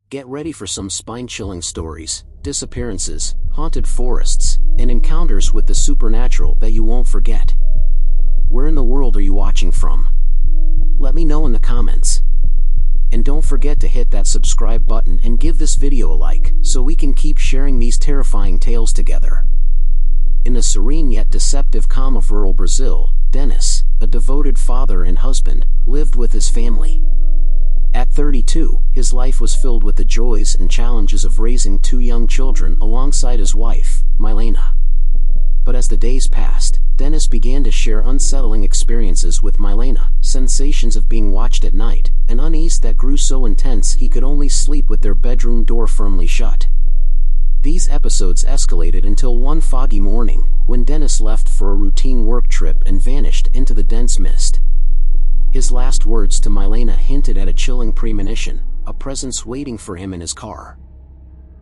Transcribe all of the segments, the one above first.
Get ready for some spine-chilling stories, disappearances, haunted forests, and encounters with the supernatural that you won't forget. Where in the world are you watching from? Let me know in the comments. And don't forget to hit that subscribe button and give this video a like, so we can keep sharing these terrifying tales together. In the serene yet deceptive calm of rural Brazil, Dennis, a devoted father and husband, lived with his family. At 32, his life was filled with the joys and challenges of raising two young children alongside his wife, Milena. But as the days passed, Dennis began to share unsettling experiences with Milena, sensations of being watched at night, an unease that grew so intense he could only sleep with their bedroom door firmly shut. These episodes escalated until one foggy morning, when Dennis left for a routine work trip and vanished into the dense mist. His last words to Milena hinted at a chilling premonition, a presence waiting for him in his car.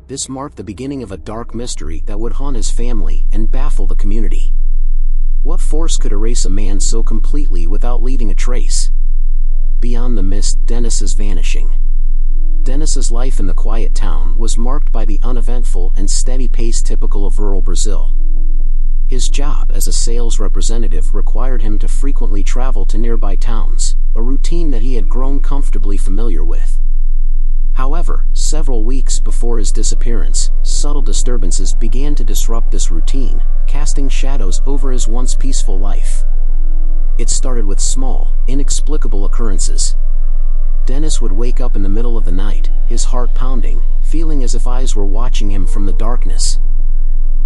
This marked the beginning of a dark mystery that would haunt his family and baffle the community. What force could erase a man so completely without leaving a trace? Beyond the mist, Dennis's vanishing. Dennis's life in the quiet town was marked by the uneventful and steady pace typical of rural Brazil. His job as a sales representative required him to frequently travel to nearby towns, a routine that he had grown comfortably familiar with. However, several weeks before his disappearance, subtle disturbances began to disrupt this routine, casting shadows over his once peaceful life. It started with small, inexplicable occurrences. Dennis would wake up in the middle of the night, his heart pounding, feeling as if eyes were watching him from the darkness.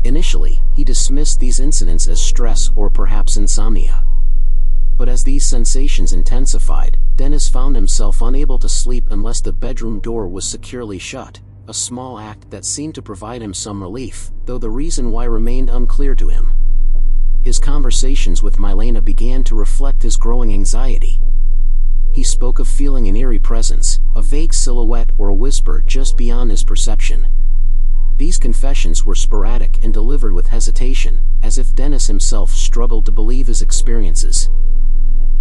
Initially, he dismissed these incidents as stress or perhaps insomnia. But as these sensations intensified, Dennis found himself unable to sleep unless the bedroom door was securely shut, a small act that seemed to provide him some relief, though the reason why remained unclear to him. His conversations with Milena began to reflect his growing anxiety. He spoke of feeling an eerie presence, a vague silhouette or a whisper just beyond his perception. These confessions were sporadic and delivered with hesitation, as if Dennis himself struggled to believe his experiences.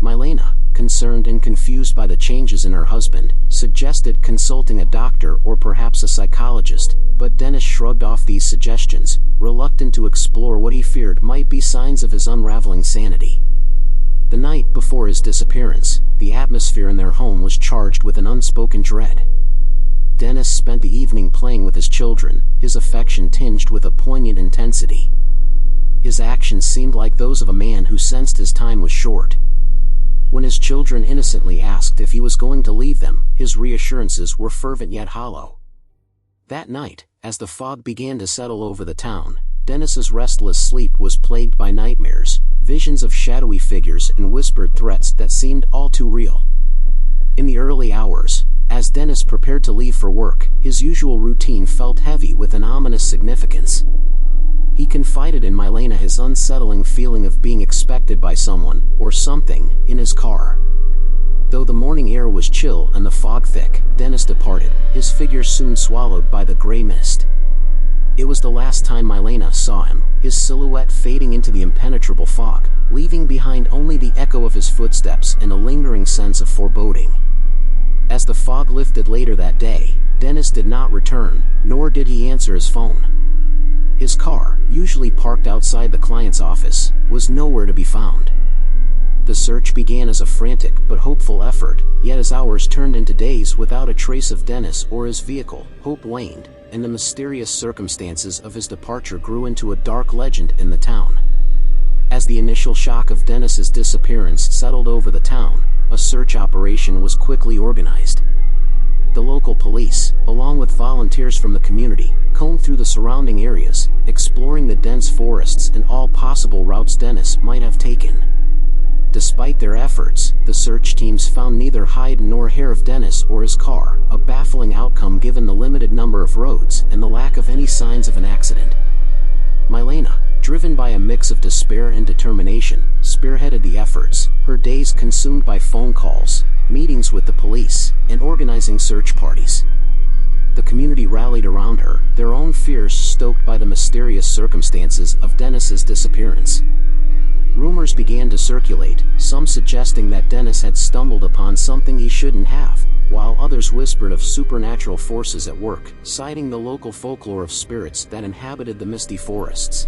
Milena, concerned and confused by the changes in her husband, suggested consulting a doctor or perhaps a psychologist, but Dennis shrugged off these suggestions, reluctant to explore what he feared might be signs of his unraveling sanity. The night before his disappearance, the atmosphere in their home was charged with an unspoken dread. Dennis spent the evening playing with his children, his affection tinged with a poignant intensity. His actions seemed like those of a man who sensed his time was short. When his children innocently asked if he was going to leave them, his reassurances were fervent yet hollow. That night, as the fog began to settle over the town, Dennis's restless sleep was plagued by nightmares, visions of shadowy figures and whispered threats that seemed all too real. In the early hours, as Dennis prepared to leave for work, his usual routine felt heavy with an ominous significance. He confided in Milena his unsettling feeling of being expected by someone, or something, in his car. Though the morning air was chill and the fog thick, Dennis departed, his figure soon swallowed by the gray mist. It was the last time Milena saw him, his silhouette fading into the impenetrable fog, leaving behind only the echo of his footsteps and a lingering sense of foreboding. As the fog lifted later that day, Dennis did not return, nor did he answer his phone. His car, usually parked outside the client's office, was nowhere to be found. The search began as a frantic but hopeful effort, yet as hours turned into days without a trace of Dennis or his vehicle, hope waned, and the mysterious circumstances of his departure grew into a dark legend in the town. As the initial shock of Dennis's disappearance settled over the town, a search operation was quickly organized. The local police, along with volunteers from the community, combed through the surrounding areas, exploring the dense forests and all possible routes Dennis might have taken. Despite their efforts, the search teams found neither hide nor hair of Dennis or his car, a baffling outcome given the limited number of roads and the lack of any signs of an accident. Milena, driven by a mix of despair and determination, spearheaded the efforts, her days consumed by phone calls, meetings with the police, and organizing search parties. The community rallied around her, their own fears stoked by the mysterious circumstances of Dennis's disappearance. Rumors began to circulate, some suggesting that Dennis had stumbled upon something he shouldn't have, while others whispered of supernatural forces at work, citing the local folklore of spirits that inhabited the misty forests.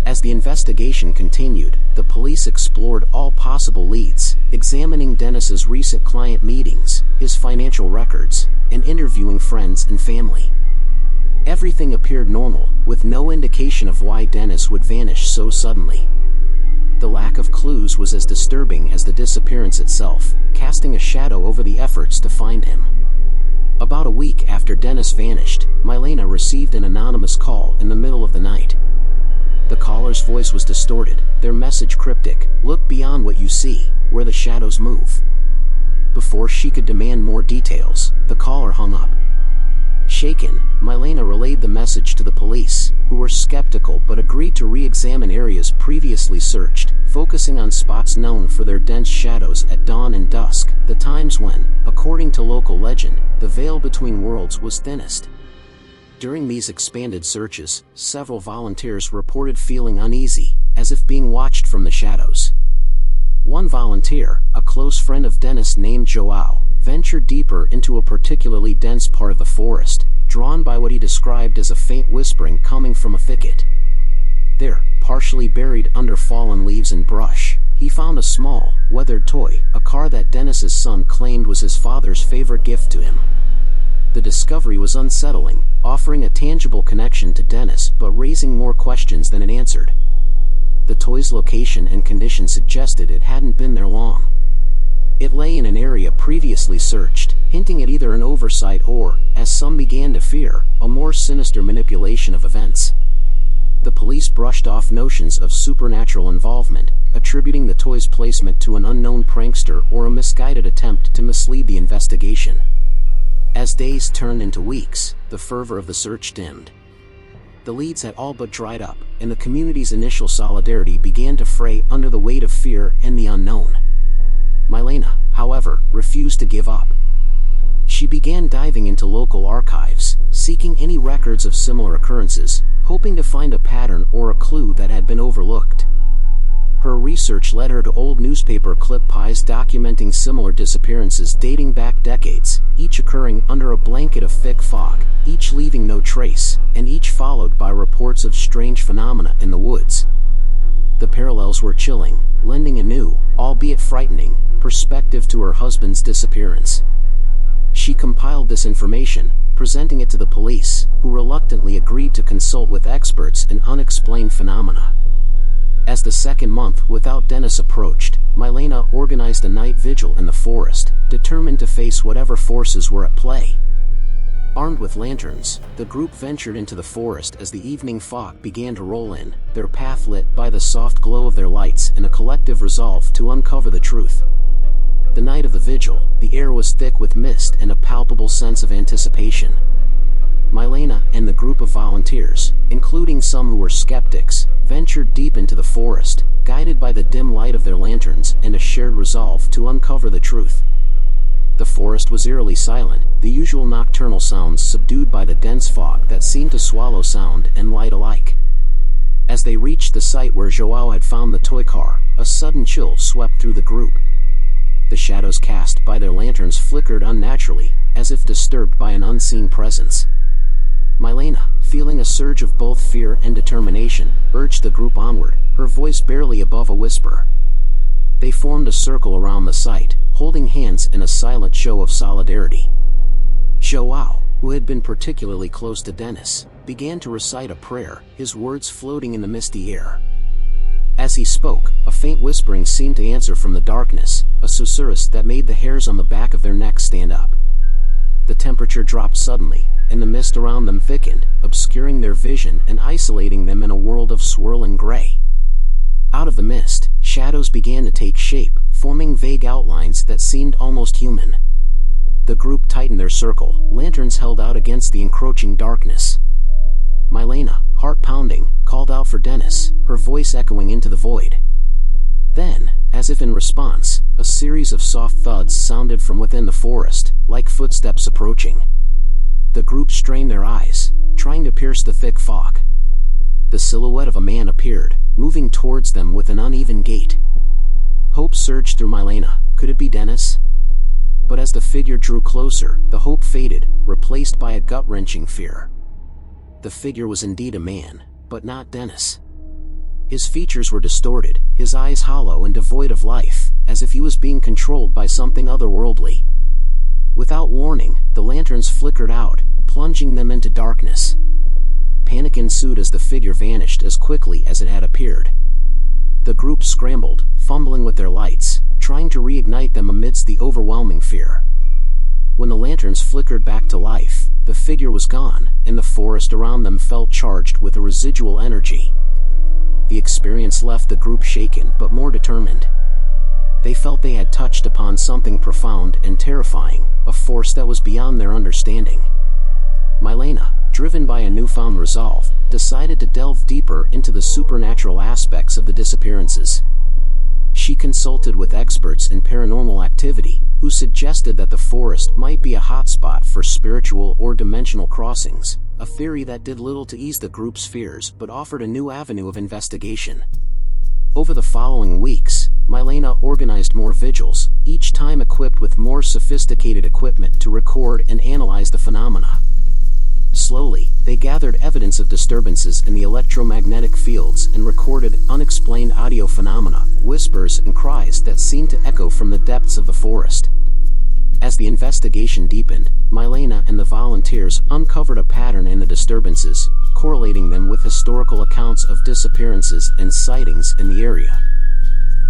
As the investigation continued, the police explored all possible leads, examining Dennis's recent client meetings, his financial records, and interviewing friends and family. Everything appeared normal, with no indication of why Dennis would vanish so suddenly. The lack of clues was as disturbing as the disappearance itself, casting a shadow over the efforts to find him. About a week after Dennis vanished, Milena received an anonymous call in the middle of the night. The caller's voice was distorted, their message cryptic: "Look beyond what you see, where the shadows move." Before she could demand more details, the caller hung up. Shaken, Milena relayed the message to the police, who were skeptical but agreed to re-examine areas previously searched, focusing on spots known for their dense shadows at dawn and dusk, the times when, according to local legend, the veil between worlds was thinnest. During these expanded searches, several volunteers reported feeling uneasy, as if being watched from the shadows. One volunteer, a close friend of Dennis named Joao, ventured deeper into a particularly dense part of the forest, drawn by what he described as a faint whispering coming from a thicket. There, partially buried under fallen leaves and brush, he found a small, weathered toy, a car that Dennis's son claimed was his father's favorite gift to him. The discovery was unsettling, offering a tangible connection to Dennis but raising more questions than it answered. The toy's location and condition suggested it hadn't been there long. It lay in an area previously searched, hinting at either an oversight or, as some began to fear, a more sinister manipulation of events. The police brushed off notions of supernatural involvement, attributing the toy's placement to an unknown prankster or a misguided attempt to mislead the investigation. As days turned into weeks, the fervor of the search dimmed. The leads had all but dried up, and the community's initial solidarity began to fray under the weight of fear and the unknown. Milena, however, refused to give up. She began diving into local archives, seeking any records of similar occurrences, hoping to find a pattern or a clue that had been overlooked. Her research led her to old newspaper clippings documenting similar disappearances dating back decades, each occurring under a blanket of thick fog, each leaving no trace, and each followed by reports of strange phenomena in the woods. The parallels were chilling, lending a new, albeit frightening, perspective to her husband's disappearance. She compiled this information, presenting it to the police, who reluctantly agreed to consult with experts in unexplained phenomena. As the second month without Dennis approached, Milena organized a night vigil in the forest, determined to face whatever forces were at play. Armed with lanterns, the group ventured into the forest as the evening fog began to roll in, their path lit by the soft glow of their lights and a collective resolve to uncover the truth. The night of the vigil, the air was thick with mist and a palpable sense of anticipation. Milena and the group of volunteers, including some who were skeptics, ventured deep into the forest, guided by the dim light of their lanterns and a shared resolve to uncover the truth. The forest was eerily silent, the usual nocturnal sounds subdued by the dense fog that seemed to swallow sound and light alike. As they reached the site where Joao had found the toy car, a sudden chill swept through the group. The shadows cast by their lanterns flickered unnaturally, as if disturbed by an unseen presence. Milena, feeling a surge of both fear and determination, urged the group onward, her voice barely above a whisper. They formed a circle around the site, holding hands in a silent show of solidarity. Joao, who had been particularly close to Dennis, began to recite a prayer, his words floating in the misty air. As he spoke, a faint whispering seemed to answer from the darkness, a susurrus that made the hairs on the back of their necks stand up. The temperature dropped suddenly, and the mist around them thickened, obscuring their vision and isolating them in a world of swirling gray. Out of the mist, shadows began to take shape, forming vague outlines that seemed almost human. The group tightened their circle, lanterns held out against the encroaching darkness. Milena, heart pounding, called out for Dennis, her voice echoing into the void. Then, as if in response, a series of soft thuds sounded from within the forest, like footsteps approaching. The group strained their eyes, trying to pierce the thick fog. The silhouette of a man appeared, moving towards them with an uneven gait. Hope surged through Milena. Could it be Dennis? But as the figure drew closer, the hope faded, replaced by a gut-wrenching fear. The figure was indeed a man, but not Dennis. His features were distorted, his eyes hollow and devoid of life, as if he was being controlled by something otherworldly. Without warning, the lanterns flickered out, plunging them into darkness. Panic ensued as the figure vanished as quickly as it had appeared. The group scrambled, fumbling with their lights, trying to reignite them amidst the overwhelming fear. When the lanterns flickered back to life, the figure was gone, and the forest around them felt charged with a residual energy. The experience left the group shaken but more determined. They felt they had touched upon something profound and terrifying, a force that was beyond their understanding. Milena, driven by a newfound resolve, decided to delve deeper into the supernatural aspects of the disappearances. She consulted with experts in paranormal activity, who suggested that the forest might be a hotspot for spiritual or dimensional crossings, a theory that did little to ease the group's fears but offered a new avenue of investigation. Over the following weeks, Milena organized more vigils, each time equipped with more sophisticated equipment to record and analyze the phenomena. Slowly, they gathered evidence of disturbances in the electromagnetic fields and recorded unexplained audio phenomena, whispers and cries that seemed to echo from the depths of the forest. As the investigation deepened, Milena and the volunteers uncovered a pattern in the disturbances, correlating them with historical accounts of disappearances and sightings in the area.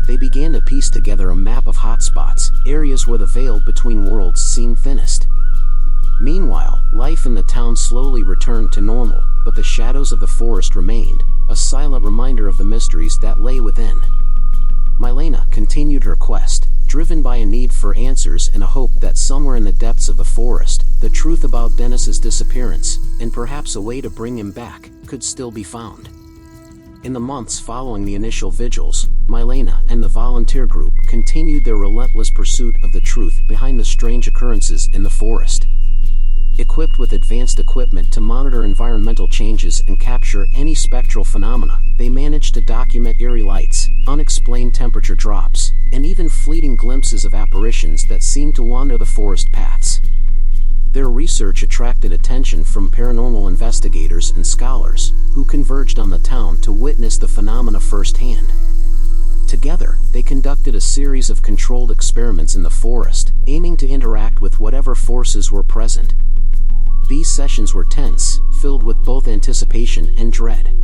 They began to piece together a map of hotspots, areas where the veil between worlds seemed thinnest. Meanwhile, life in the town slowly returned to normal, but the shadows of the forest remained, a silent reminder of the mysteries that lay within. Milena continued her quest, driven by a need for answers and a hope that somewhere in the depths of the forest, the truth about Dennis's disappearance, and perhaps a way to bring him back, could still be found. In the months following the initial vigils, Milena and the volunteer group continued their relentless pursuit of the truth behind the strange occurrences in the forest. Equipped with advanced equipment to monitor environmental changes and capture any spectral phenomena, they managed to document eerie lights, unexplained temperature drops, and even fleeting glimpses of apparitions that seemed to wander the forest paths. Their research attracted attention from paranormal investigators and scholars, who converged on the town to witness the phenomena firsthand. Together, they conducted a series of controlled experiments in the forest, aiming to interact with whatever forces were present. These sessions were tense, filled with both anticipation and dread.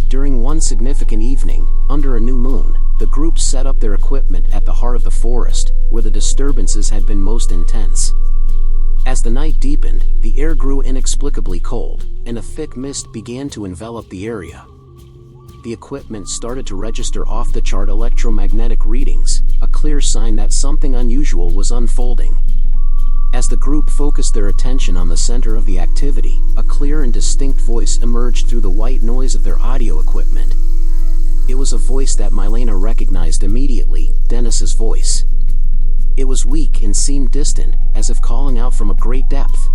During one significant evening, under a new moon, the group set up their equipment at the heart of the forest, where the disturbances had been most intense. As the night deepened, the air grew inexplicably cold, and a thick mist began to envelop the area. The equipment started to register off-the-chart electromagnetic readings, a clear sign that something unusual was unfolding. As the group focused their attention on the center of the activity, a clear and distinct voice emerged through the white noise of their audio equipment. It was a voice that Milena recognized immediately, Dennis's voice. It was weak and seemed distant, as if calling out from a great depth.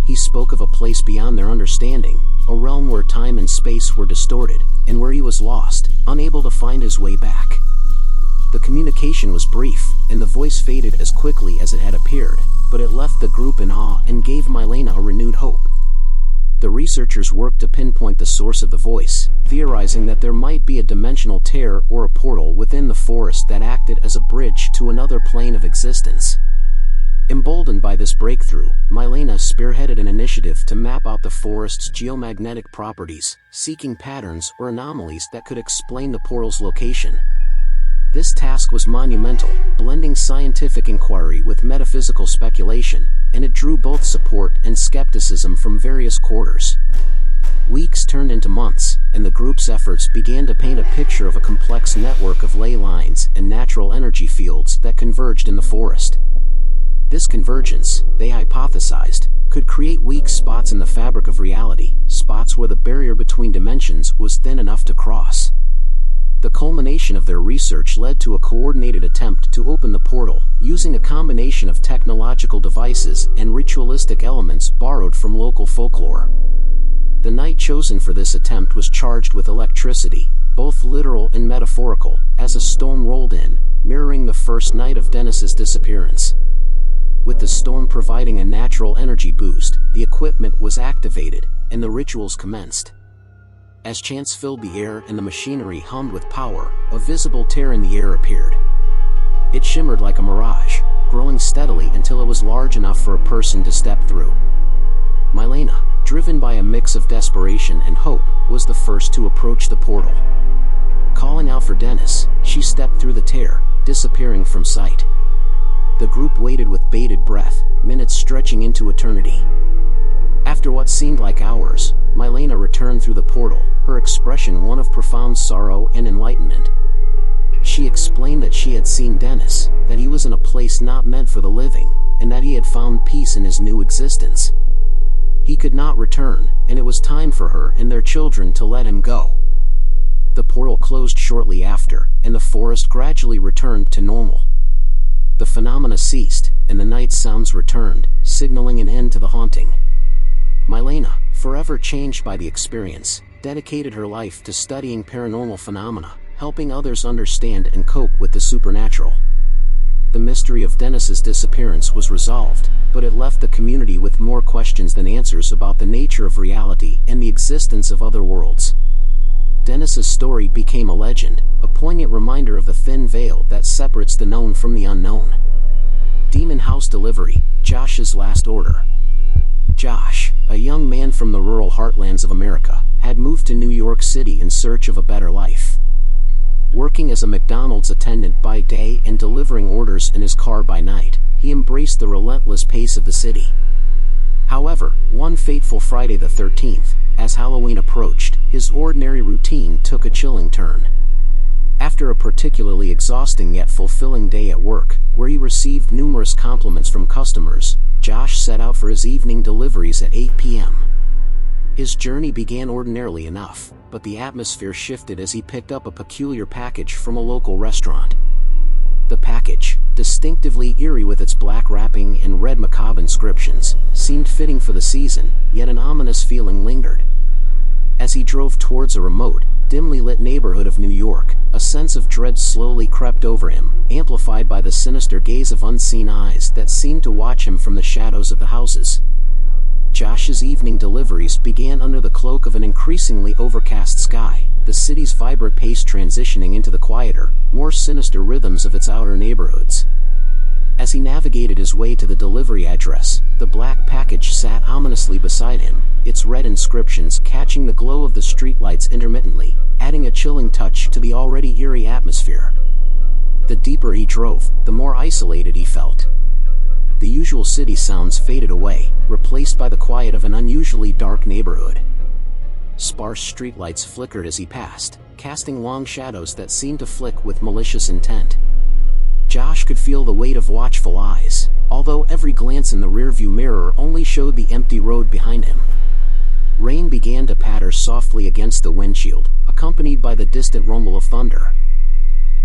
He spoke of a place beyond their understanding, a realm where time and space were distorted, and where he was lost, unable to find his way back. The communication was brief, and the voice faded as quickly as it had appeared, but it left the group in awe and gave Milena a renewed hope. The researchers worked to pinpoint the source of the voice, theorizing that there might be a dimensional tear or a portal within the forest that acted as a bridge to another plane of existence. Emboldened by this breakthrough, Milena spearheaded an initiative to map out the forest's geomagnetic properties, seeking patterns or anomalies that could explain the portal's location. This task was monumental, blending scientific inquiry with metaphysical speculation, and it drew both support and skepticism from various quarters. Weeks turned into months, and the group's efforts began to paint a picture of a complex network of ley lines and natural energy fields that converged in the forest. This convergence, they hypothesized, could create weak spots in the fabric of reality, spots where the barrier between dimensions was thin enough to cross. The culmination of their research led to a coordinated attempt to open the portal, using a combination of technological devices and ritualistic elements borrowed from local folklore. The night chosen for this attempt was charged with electricity, both literal and metaphorical, as a storm rolled in, mirroring the first night of Dennis's disappearance. With the storm providing a natural energy boost, the equipment was activated, and the rituals commenced. As chants filled the air and the machinery hummed with power, a visible tear in the air appeared. It shimmered like a mirage, growing steadily until it was large enough for a person to step through. Milena, driven by a mix of desperation and hope, was the first to approach the portal. Calling out for Dennis, she stepped through the tear, disappearing from sight. The group waited with bated breath, minutes stretching into eternity. After what seemed like hours, Milena returned through the portal, her expression one of profound sorrow and enlightenment. She explained that she had seen Dennis, that he was in a place not meant for the living, and that he had found peace in his new existence. He could not return, and it was time for her and their children to let him go. The portal closed shortly after, and the forest gradually returned to normal. The phenomena ceased, and the night sounds returned, signaling an end to the haunting. Milena, forever changed by the experience, dedicated her life to studying paranormal phenomena, helping others understand and cope with the supernatural. The mystery of Dennis's disappearance was resolved, but it left the community with more questions than answers about the nature of reality and the existence of other worlds. Dennis's story became a legend, a poignant reminder of the thin veil that separates the known from the unknown. Demon House Delivery, Josh's Last Order. Josh, a young man from the rural heartlands of America, had moved to New York City in search of a better life. Working as a McDonald's attendant by day and delivering orders in his car by night, he embraced the relentless pace of the city. However, one fateful Friday the 13th, as Halloween approached, his ordinary routine took a chilling turn. After a particularly exhausting yet fulfilling day at work, where he received numerous compliments from customers, Josh set out for his evening deliveries at 8 p.m. His journey began ordinarily enough, but the atmosphere shifted as he picked up a peculiar package from a local restaurant. The package, distinctively eerie with its black wrapping and red macabre inscriptions, seemed fitting for the season, yet an ominous feeling lingered. As he drove towards a remote, dimly lit neighborhood of New York, a sense of dread slowly crept over him, amplified by the sinister gaze of unseen eyes that seemed to watch him from the shadows of the houses. Josh's evening deliveries began under the cloak of an increasingly overcast sky, the city's vibrant pace transitioning into the quieter, more sinister rhythms of its outer neighborhoods. As he navigated his way to the delivery address, the black package sat ominously beside him, its red inscriptions catching the glow of the streetlights intermittently, adding a chilling touch to the already eerie atmosphere. The deeper he drove, the more isolated he felt. The usual city sounds faded away, replaced by the quiet of an unusually dark neighborhood. Sparse streetlights flickered as he passed, casting long shadows that seemed to flick with malicious intent. Josh could feel the weight of watchful eyes, although every glance in the rearview mirror only showed the empty road behind him. Rain began to patter softly against the windshield, accompanied by the distant rumble of thunder.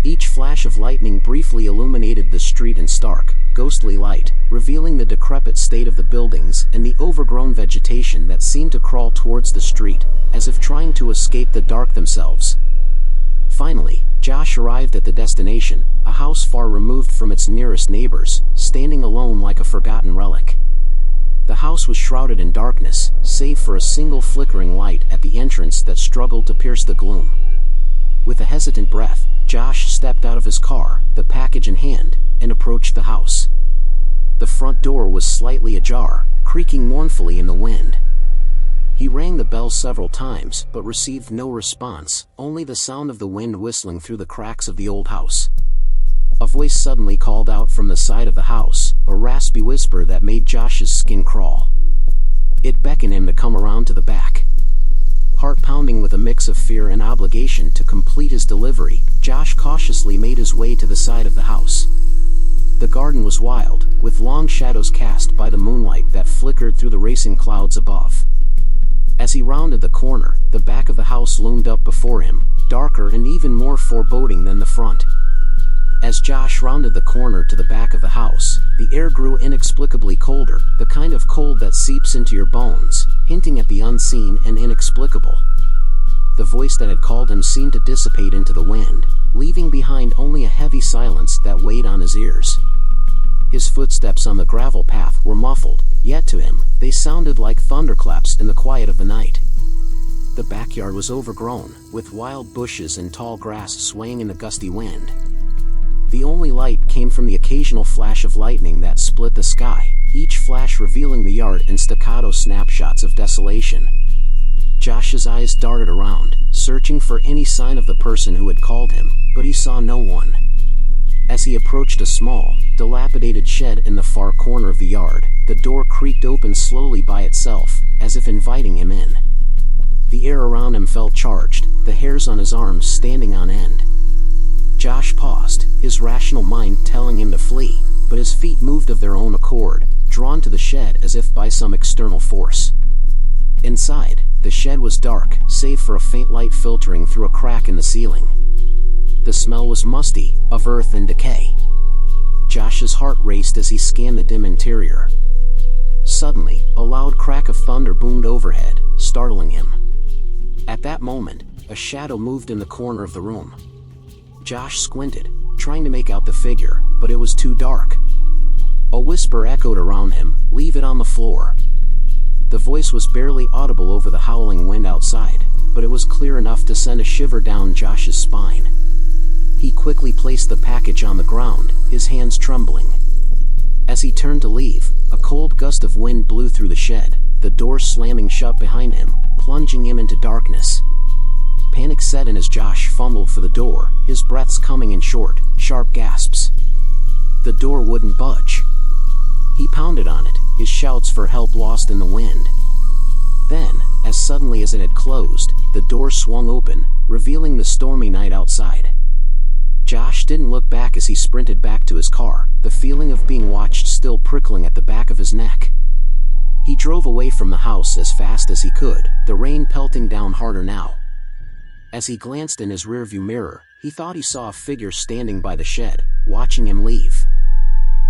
Each flash of lightning briefly illuminated the street in stark, ghostly light, revealing the decrepit state of the buildings and the overgrown vegetation that seemed to crawl towards the street, as if trying to escape the dark themselves. Finally, Josh arrived at the destination, a house far removed from its nearest neighbors, standing alone like a forgotten relic. The house was shrouded in darkness, save for a single flickering light at the entrance that struggled to pierce the gloom. With a hesitant breath, Josh stepped out of his car, the package in hand, and approached the house. The front door was slightly ajar, creaking mournfully in the wind. He rang the bell several times, but received no response, only the sound of the wind whistling through the cracks of the old house. A voice suddenly called out from the side of the house, a raspy whisper that made Josh's skin crawl. It beckoned him to come around to the back. Heart pounding with a mix of fear and obligation to complete his delivery, Josh cautiously made his way to the side of the house. The garden was wild, with long shadows cast by the moonlight that flickered through the racing clouds above. As he rounded the corner, the back of the house loomed up before him, darker and even more foreboding than the front. As Josh rounded the corner to the back of the house, the air grew inexplicably colder, the kind of cold that seeps into your bones, hinting at the unseen and inexplicable. The voice that had called him seemed to dissipate into the wind, leaving behind only a heavy silence that weighed on his ears. His footsteps on the gravel path were muffled, yet to him, they sounded like thunderclaps in the quiet of the night. The backyard was overgrown, with wild bushes and tall grass swaying in the gusty wind. The only light came from the occasional flash of lightning that split the sky, each flash revealing the yard in staccato snapshots of desolation. Josh's eyes darted around, searching for any sign of the person who had called him, but he saw no one. As he approached a small, dilapidated shed in the far corner of the yard, the door creaked open slowly by itself, as if inviting him in. The air around him felt charged, the hairs on his arms standing on end. Josh paused, his rational mind telling him to flee, but his feet moved of their own accord, drawn to the shed as if by some external force. Inside, the shed was dark, save for a faint light filtering through a crack in the ceiling. The smell was musty, of earth and decay. Josh's heart raced as he scanned the dim interior. Suddenly, a loud crack of thunder boomed overhead, startling him. At that moment, a shadow moved in the corner of the room. Josh squinted, trying to make out the figure, but it was too dark. A whisper echoed around him, "Leave it on the floor." The voice was barely audible over the howling wind outside, but it was clear enough to send a shiver down Josh's spine. He quickly placed the package on the ground, his hands trembling. As he turned to leave, a cold gust of wind blew through the shed, the door slamming shut behind him, plunging him into darkness. Panic set in as Josh fumbled for the door, his breaths coming in short, sharp gasps. The door wouldn't budge. He pounded on it, his shouts for help lost in the wind. Then, as suddenly as it had closed, the door swung open, revealing the stormy night outside. Josh didn't look back as he sprinted back to his car, the feeling of being watched still prickling at the back of his neck. He drove away from the house as fast as he could, the rain pelting down harder now. As he glanced in his rearview mirror, he thought he saw a figure standing by the shed, watching him leave.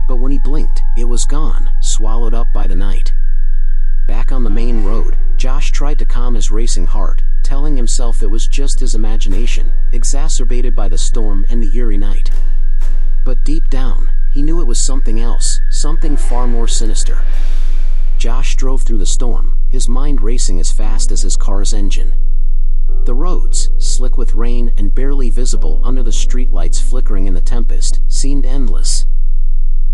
But when he blinked, it was gone, swallowed up by the night. Back on the main road, Josh tried to calm his racing heart, telling himself it was just his imagination, exacerbated by the storm and the eerie night. But deep down, he knew it was something else, something far more sinister. Josh drove through the storm, his mind racing as fast as his car's engine. The roads, slick with rain and barely visible under the streetlights flickering in the tempest, seemed endless.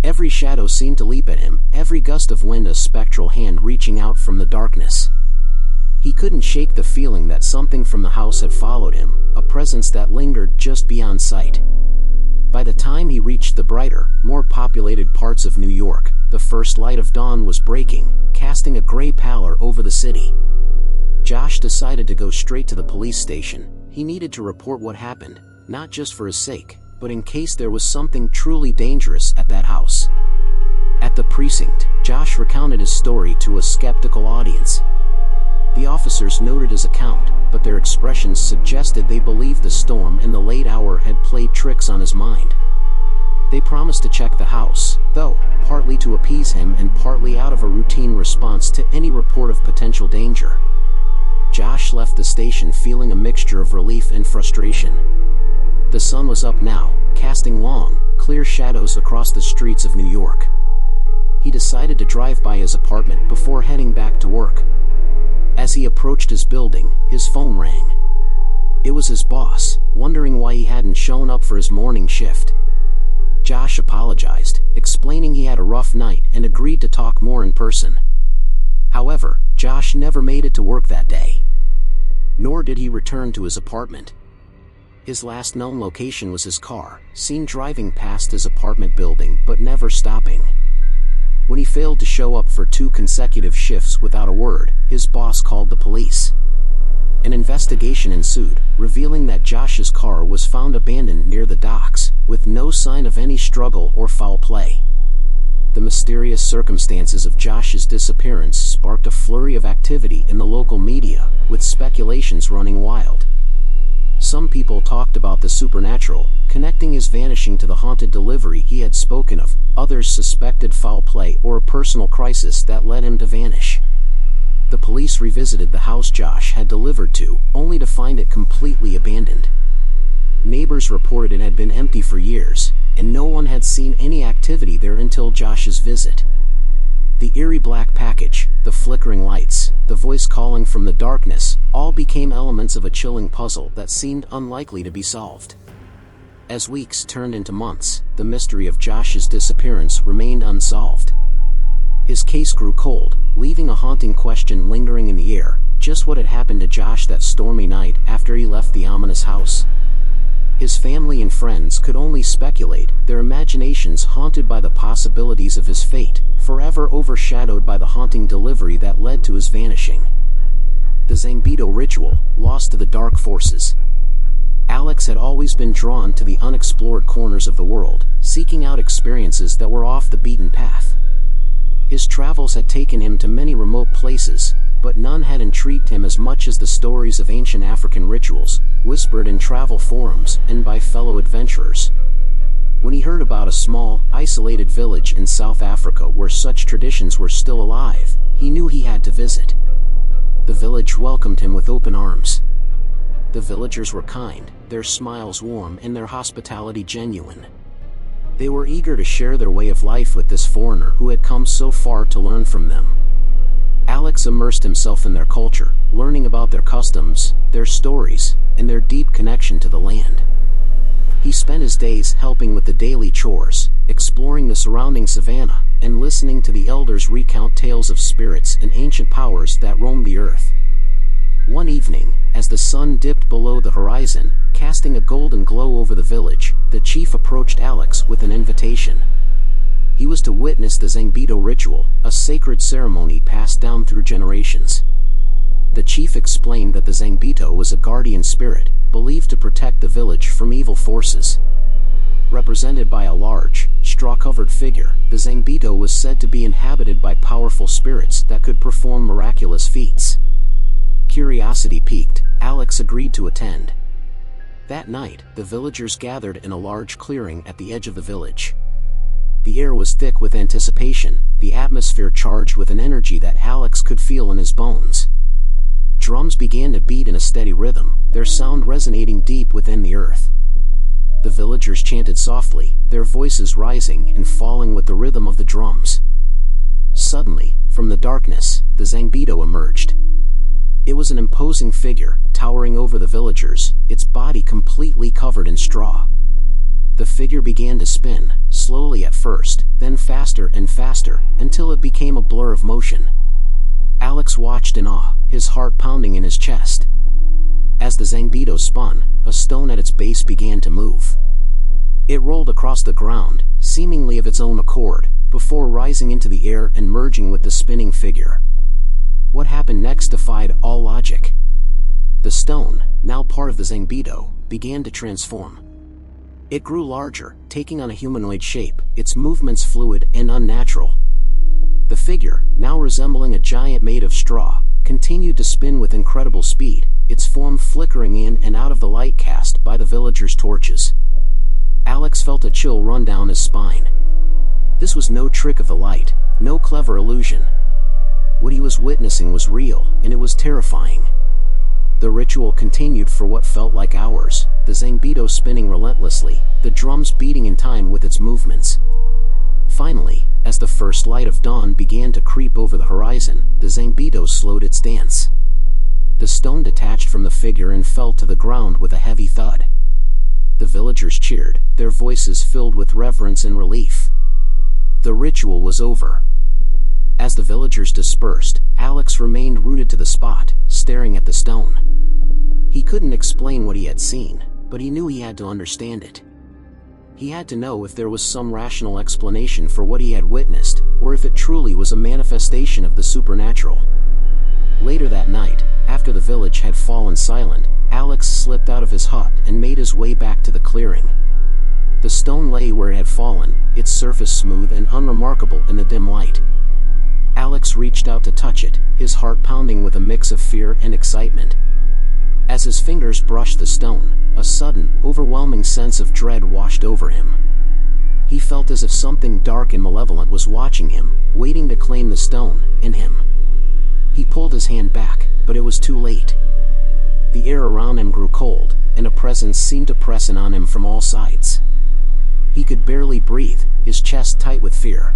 Every shadow seemed to leap at him, every gust of wind a spectral hand reaching out from the darkness. He couldn't shake the feeling that something from the house had followed him, a presence that lingered just beyond sight. By the time he reached the brighter, more populated parts of New York, the first light of dawn was breaking, casting a gray pallor over the city. Josh decided to go straight to the police station. He needed to report what happened, not just for his sake, but in case there was something truly dangerous at that house. At the precinct, Josh recounted his story to a skeptical audience. The officers noted his account, but their expressions suggested they believed the storm and the late hour had played tricks on his mind. They promised to check the house, though, partly to appease him and partly out of a routine response to any report of potential danger. Josh left the station feeling a mixture of relief and frustration. The sun was up now, casting long, clear shadows across the streets of New York. He decided to drive by his apartment before heading back to work. As he approached his building, his phone rang. It was his boss, wondering why he hadn't shown up for his morning shift. Josh apologized, explaining he had a rough night and agreed to talk more in person. However, Josh never made it to work that day. Nor did he return to his apartment. His last known location was his car, seen driving past his apartment building but never stopping. When he failed to show up for 2 consecutive shifts without a word, his boss called the police. An investigation ensued, revealing that Josh's car was found abandoned near the docks, with no sign of any struggle or foul play. The mysterious circumstances of Josh's disappearance sparked a flurry of activity in the local media, with speculations running wild. Some people talked about the supernatural, connecting his vanishing to the haunted delivery he had spoken of. Others suspected foul play or a personal crisis that led him to vanish. The police revisited the house Josh had delivered to, only to find it completely abandoned. Neighbors reported it had been empty for years, and no one had seen any activity there until Josh's visit. The eerie black package, the flickering lights, the voice calling from the darkness, all became elements of a chilling puzzle that seemed unlikely to be solved. As weeks turned into months, the mystery of Josh's disappearance remained unsolved. His case grew cold, leaving a haunting question lingering in the air: just what had happened to Josh that stormy night after he left the ominous house? His family and friends could only speculate, their imaginations haunted by the possibilities of his fate, forever overshadowed by the haunting delivery that led to his vanishing. The Zambito ritual, lost to the dark forces. Alex had always been drawn to the unexplored corners of the world, seeking out experiences that were off the beaten path. His travels had taken him to many remote places, but none had intrigued him as much as the stories of ancient African rituals, whispered in travel forums and by fellow adventurers. When he heard about a small, isolated village in South Africa where such traditions were still alive, he knew he had to visit. The village welcomed him with open arms. The villagers were kind, their smiles warm and their hospitality genuine. They were eager to share their way of life with this foreigner who had come so far to learn from them. Alex immersed himself in their culture, learning about their customs, their stories, and their deep connection to the land. He spent his days helping with the daily chores, exploring the surrounding savanna, and listening to the elders recount tales of spirits and ancient powers that roamed the earth. One evening, as the sun dipped below the horizon, casting a golden glow over the village, the chief approached Alex with an invitation. He was to witness the Zambito ritual, a sacred ceremony passed down through generations. The chief explained that the Zambito was a guardian spirit, believed to protect the village from evil forces. Represented by a large, straw-covered figure, the Zambito was said to be inhabited by powerful spirits that could perform miraculous feats. Curiosity piqued, Alex agreed to attend. That night, the villagers gathered in a large clearing at the edge of the village. The air was thick with anticipation, the atmosphere charged with an energy that Alex could feel in his bones. Drums began to beat in a steady rhythm, their sound resonating deep within the earth. The villagers chanted softly, their voices rising and falling with the rhythm of the drums. Suddenly, from the darkness, the Zambito emerged. It was an imposing figure, towering over the villagers, its body completely covered in straw. The figure began to spin, slowly at first, then faster and faster, until it became a blur of motion. Alex watched in awe, his heart pounding in his chest. As the Zambito spun, a stone at its base began to move. It rolled across the ground, seemingly of its own accord, before rising into the air and merging with the spinning figure. What happened next defied all logic. The stone, now part of the Zambito, began to transform. It grew larger, taking on a humanoid shape, its movements fluid and unnatural. The figure, now resembling a giant made of straw, continued to spin with incredible speed, its form flickering in and out of the light cast by the villagers' torches. Alex felt a chill run down his spine. This was no trick of the light, no clever illusion. What he was witnessing was real, and it was terrifying. The ritual continued for what felt like hours, the Zambito spinning relentlessly, the drums beating in time with its movements. Finally, as the first light of dawn began to creep over the horizon, the Zambito slowed its dance. The stone detached from the figure and fell to the ground with a heavy thud. The villagers cheered, their voices filled with reverence and relief. The ritual was over. As the villagers dispersed, Alex remained rooted to the spot, staring at the stone. He couldn't explain what he had seen, but he knew he had to understand it. He had to know if there was some rational explanation for what he had witnessed, or if it truly was a manifestation of the supernatural. Later that night, after the village had fallen silent, Alex slipped out of his hut and made his way back to the clearing. The stone lay where it had fallen, its surface smooth and unremarkable in the dim light. Alex reached out to touch it, his heart pounding with a mix of fear and excitement. As his fingers brushed the stone, a sudden, overwhelming sense of dread washed over him. He felt as if something dark and malevolent was watching him, waiting to claim the stone in him. He pulled his hand back, but it was too late. the air around him grew cold, and a presence seemed to press in on him from all sides. He could barely breathe, his chest tight with fear.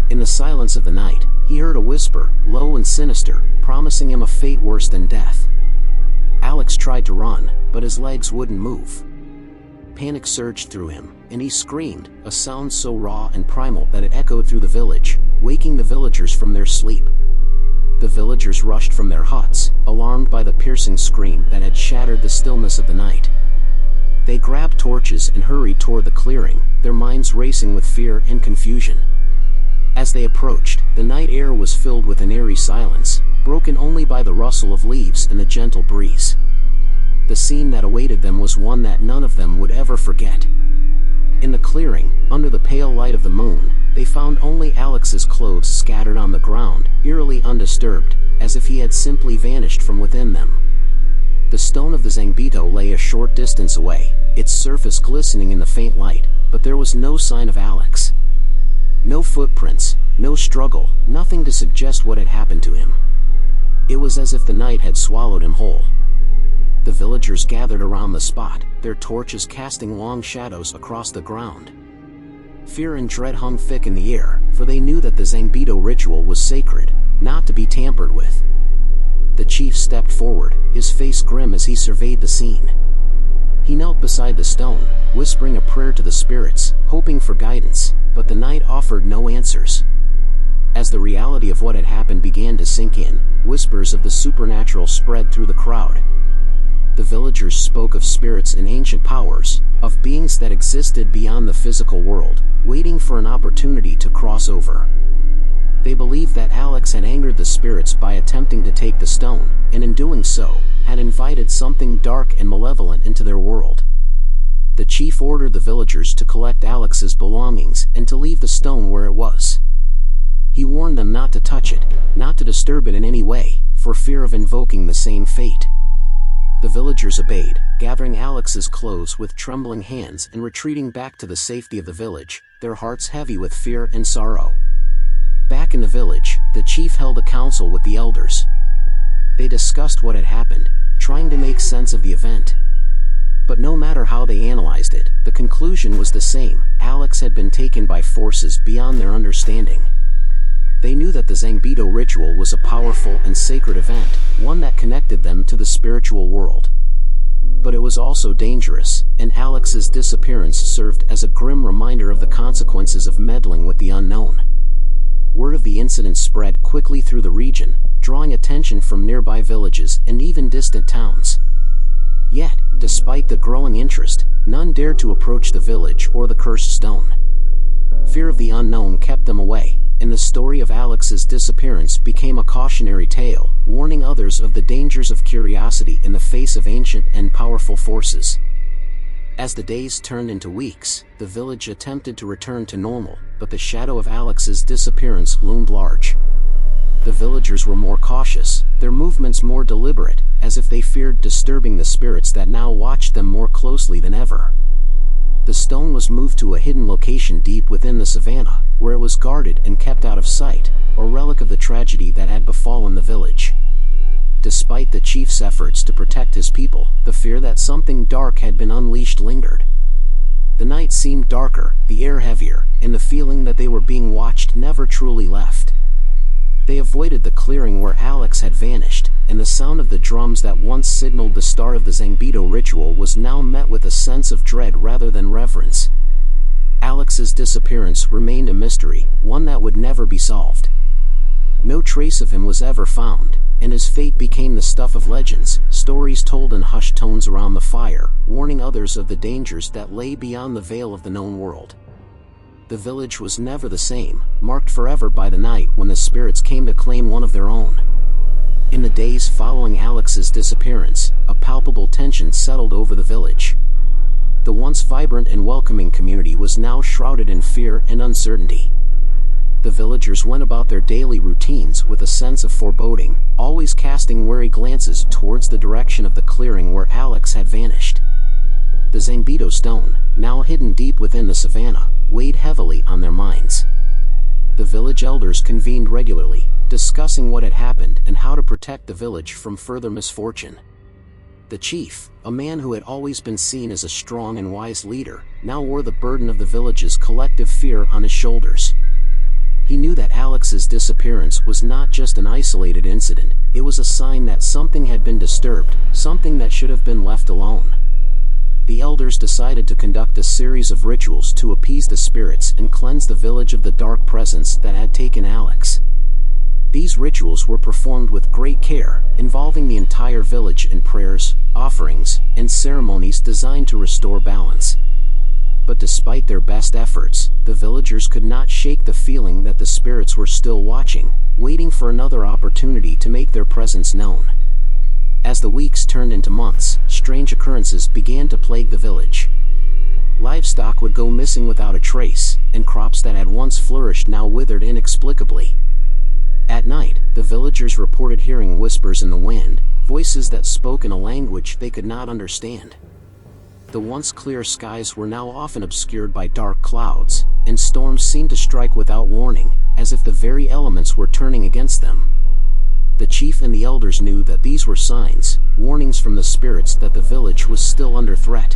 In the silence of the night, he heard a whisper, low and sinister, promising him a fate worse than death. Alex tried to run, but his legs wouldn't move. Panic surged through him, and he screamed, a sound so raw and primal that it echoed through the village, waking the villagers from their sleep. The villagers rushed from their huts, alarmed by the piercing scream that had shattered the stillness of the night. They grabbed torches and hurried toward the clearing, their minds racing with fear and confusion. As they approached, the night air was filled with an eerie silence, broken only by the rustle of leaves and the gentle breeze. The scene that awaited them was one that none of them would ever forget. In the clearing, under the pale light of the moon, they found only Alex's clothes scattered on the ground, eerily undisturbed, as if he had simply vanished from within them. The stone of the Zambito lay a short distance away, its surface glistening in the faint light, but there was no sign of Alex. No footprints, no struggle, nothing to suggest what had happened to him. It was as if the night had swallowed him whole. The villagers gathered around the spot, their torches casting long shadows across the ground. Fear and dread hung thick in the air, for they knew that the Zambito ritual was sacred, not to be tampered with. The chief stepped forward, his face grim as he surveyed the scene. He knelt beside the stone, whispering a prayer to the spirits, hoping for guidance, but the night offered no answers. As the reality of what had happened began to sink in, whispers of the supernatural spread through the crowd. The villagers spoke of spirits and ancient powers, of beings that existed beyond the physical world, waiting for an opportunity to cross over. They believed that Alex had angered the spirits by attempting to take the stone, and in doing so, had invited something dark and malevolent into their world. The chief ordered the villagers to collect Alex's belongings and to leave the stone where it was. He warned them not to touch it, not to disturb it in any way, for fear of invoking the same fate. The villagers obeyed, gathering Alex's clothes with trembling hands and retreating back to the safety of the village, their hearts heavy with fear and sorrow. Back in the village, the chief held a council with the elders. They discussed what had happened, trying to make sense of the event. But no matter how they analyzed it, the conclusion was the same: Alex had been taken by forces beyond their understanding. They knew that the Zambito ritual was a powerful and sacred event, one that connected them to the spiritual world. But it was also dangerous, and Alex's disappearance served as a grim reminder of the consequences of meddling with the unknown. Word of the incident spread quickly through the region, drawing attention from nearby villages and even distant towns. Yet, despite the growing interest, none dared to approach the village or the cursed stone. Fear of the unknown kept them away, and the story of Alex's disappearance became a cautionary tale, warning others of the dangers of curiosity in the face of ancient and powerful forces. As the days turned into weeks, the village attempted to return to normal, but the shadow of Alex's disappearance loomed large. The villagers were more cautious, their movements more deliberate, as if they feared disturbing the spirits that now watched them more closely than ever. The stone was moved to a hidden location deep within the savanna, where it was guarded and kept out of sight, a relic of the tragedy that had befallen the village. Despite the chief's efforts to protect his people, the fear that something dark had been unleashed lingered. The night seemed darker, the air heavier, and the feeling that they were being watched never truly left. They avoided the clearing where Alex had vanished, and the sound of the drums that once signaled the start of the Zambito ritual was now met with a sense of dread rather than reverence. Alex's disappearance remained a mystery, one that would never be solved. No trace of him was ever found, and his fate became the stuff of legends, stories told in hushed tones around the fire, warning others of the dangers that lay beyond the veil of the known world. The village was never the same, marked forever by the night when the spirits came to claim one of their own. In the days following Alex's disappearance, a palpable tension settled over the village. The once vibrant and welcoming community was now shrouded in fear and uncertainty. The villagers went about their daily routines with a sense of foreboding, always casting wary glances towards the direction of the clearing where Alex had vanished. The Zambito stone, now hidden deep within the savanna, weighed heavily on their minds. The village elders convened regularly, discussing what had happened and how to protect the village from further misfortune. The chief, a man who had always been seen as a strong and wise leader, now wore the burden of the village's collective fear on his shoulders. He knew that Alex's disappearance was not just an isolated incident, it was a sign that something had been disturbed, something that should have been left alone. The elders decided to conduct a series of rituals to appease the spirits and cleanse the village of the dark presence that had taken Alex. These rituals were performed with great care, involving the entire village in prayers, offerings, and ceremonies designed to restore balance. But despite their best efforts, the villagers could not shake the feeling that the spirits were still watching, waiting for another opportunity to make their presence known. As the weeks turned into months, strange occurrences began to plague the village. Livestock would go missing without a trace, and crops that had once flourished now withered inexplicably. At night, the villagers reported hearing whispers in the wind, voices that spoke in a language they could not understand. The once clear skies were now often obscured by dark clouds, and storms seemed to strike without warning, as if the very elements were turning against them. The chief and the elders knew that these were signs, warnings from the spirits that the village was still under threat.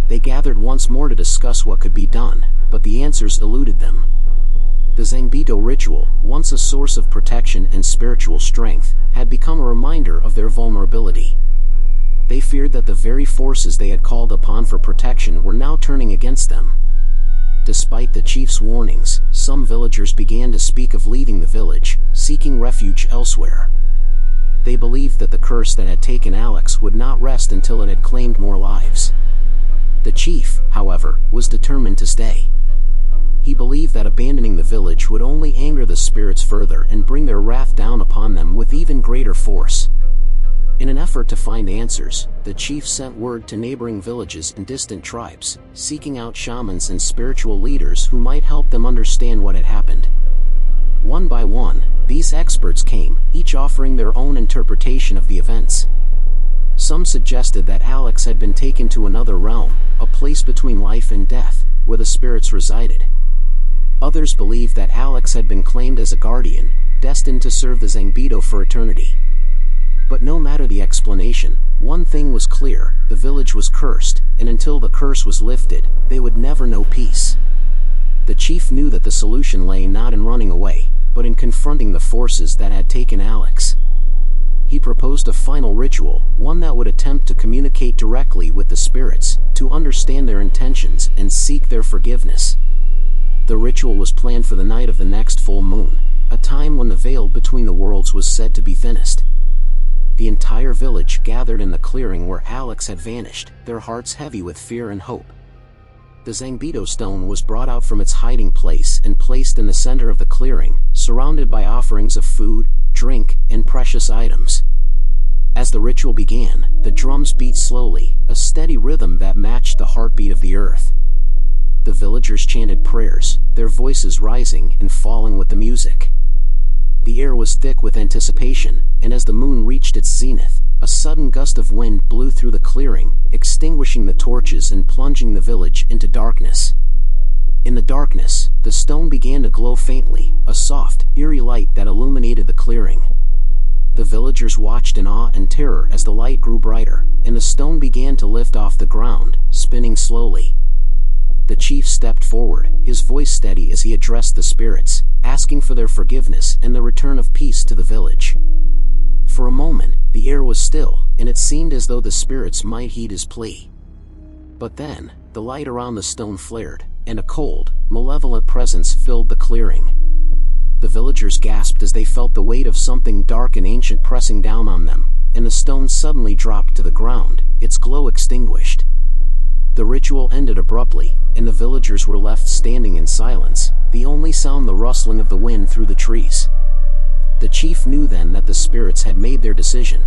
They gathered once more to discuss what could be done, but the answers eluded them. The Zambito ritual, once a source of protection and spiritual strength, had become a reminder of their vulnerability. They feared that the very forces they had called upon for protection were now turning against them. Despite the chief's warnings, some villagers began to speak of leaving the village, seeking refuge elsewhere. They believed that the curse that had taken Alex would not rest until it had claimed more lives. The chief, however, was determined to stay. He believed that abandoning the village would only anger the spirits further and bring their wrath down upon them with even greater force. In an effort to find answers, the chief sent word to neighboring villages and distant tribes, seeking out shamans and spiritual leaders who might help them understand what had happened. One by one, these experts came, each offering their own interpretation of the events. Some suggested that Alex had been taken to another realm, a place between life and death, where the spirits resided. Others believed that Alex had been claimed as a guardian, destined to serve the Zambito for eternity. But no matter the explanation, one thing was clear: the village was cursed, and until the curse was lifted, they would never know peace. The chief knew that the solution lay not in running away, but in confronting the forces that had taken Alex. He proposed a final ritual, one that would attempt to communicate directly with the spirits, to understand their intentions and seek their forgiveness. The ritual was planned for the night of the next full moon, a time when the veil between the worlds was said to be thinnest. The entire village gathered in the clearing where Alex had vanished, their hearts heavy with fear and hope. The Zambito stone was brought out from its hiding place and placed in the center of the clearing, surrounded by offerings of food, drink, and precious items. As the ritual began, the drums beat slowly, a steady rhythm that matched the heartbeat of the earth. The villagers chanted prayers, their voices rising and falling with the music. The air was thick with anticipation, and as the moon reached its zenith, a sudden gust of wind blew through the clearing, extinguishing the torches and plunging the village into darkness. In the darkness, the stone began to glow faintly, a soft, eerie light that illuminated the clearing. The villagers watched in awe and terror as the light grew brighter, and the stone began to lift off the ground, spinning slowly. The chief stepped forward, his voice steady as he addressed the spirits, asking for their forgiveness and the return of peace to the village. For a moment, the air was still, and it seemed as though the spirits might heed his plea. But then, the light around the stone flared, and a cold, malevolent presence filled the clearing. The villagers gasped as they felt the weight of something dark and ancient pressing down on them, and the stone suddenly dropped to the ground, its glow extinguished. The ritual ended abruptly, and the villagers were left standing in silence, the only sound the rustling of the wind through the trees. The chief knew then that the spirits had made their decision.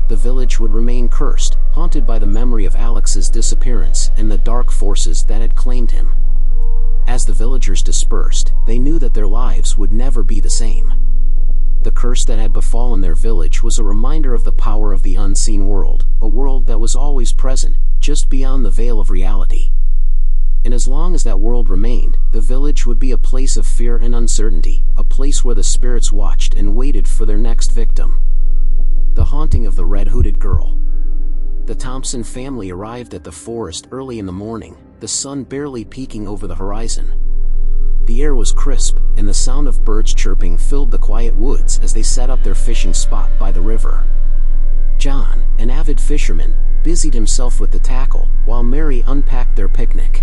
The village would remain cursed, haunted by the memory of Alex's disappearance and the dark forces that had claimed him. As the villagers dispersed, they knew that their lives would never be the same. The curse that had befallen their village was a reminder of the power of the unseen world, a world that was always present, just beyond the veil of reality. And as long as that world remained, the village would be a place of fear and uncertainty, a place where the spirits watched and waited for their next victim. The haunting of the red-hooded girl. The Thompson family arrived at the forest early in the morning, the sun barely peeking over the horizon. The air was crisp, and the sound of birds chirping filled the quiet woods as they set up their fishing spot by the river. John, an avid fisherman, busied himself with the tackle, while Mary unpacked their picnic.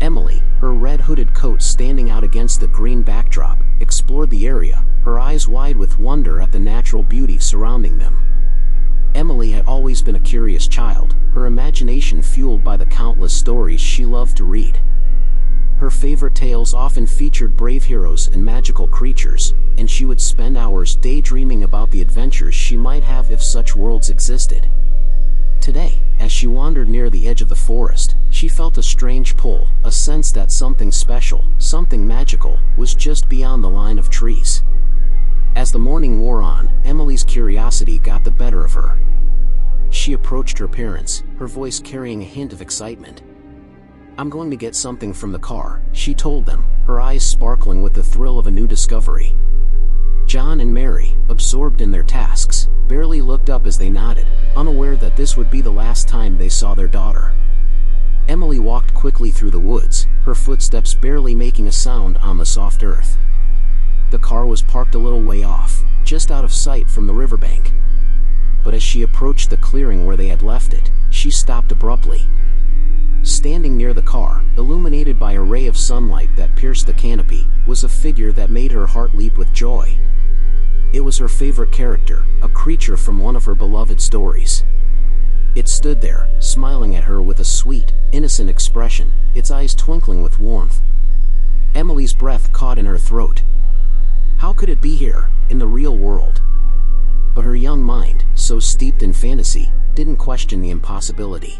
Emily, her red hooded coat standing out against the green backdrop, explored the area, her eyes wide with wonder at the natural beauty surrounding them. Emily had always been a curious child, her imagination fueled by the countless stories she loved to read. Her favorite tales often featured brave heroes and magical creatures, and she would spend hours daydreaming about the adventures she might have if such worlds existed. Today, as she wandered near the edge of the forest, she felt a strange pull, a sense that something special, something magical, was just beyond the line of trees. As the morning wore on, Emily's curiosity got the better of her. She approached her parents, her voice carrying a hint of excitement. "I'm going to get something from the car," she told them, her eyes sparkling with the thrill of a new discovery. John and Mary, absorbed in their tasks, barely looked up as they nodded, unaware that this would be the last time they saw their daughter. Emily walked quickly through the woods, her footsteps barely making a sound on the soft earth. The car was parked a little way off, just out of sight from the riverbank. But as she approached the clearing where they had left it, she stopped abruptly. Standing near the car, illuminated by a ray of sunlight that pierced the canopy, was a figure that made her heart leap with joy. It was her favorite character, a creature from one of her beloved stories. It stood there, smiling at her with a sweet, innocent expression, its eyes twinkling with warmth. Emily's breath caught in her throat. How could it be here, in the real world? But her young mind, so steeped in fantasy, didn't question the impossibility.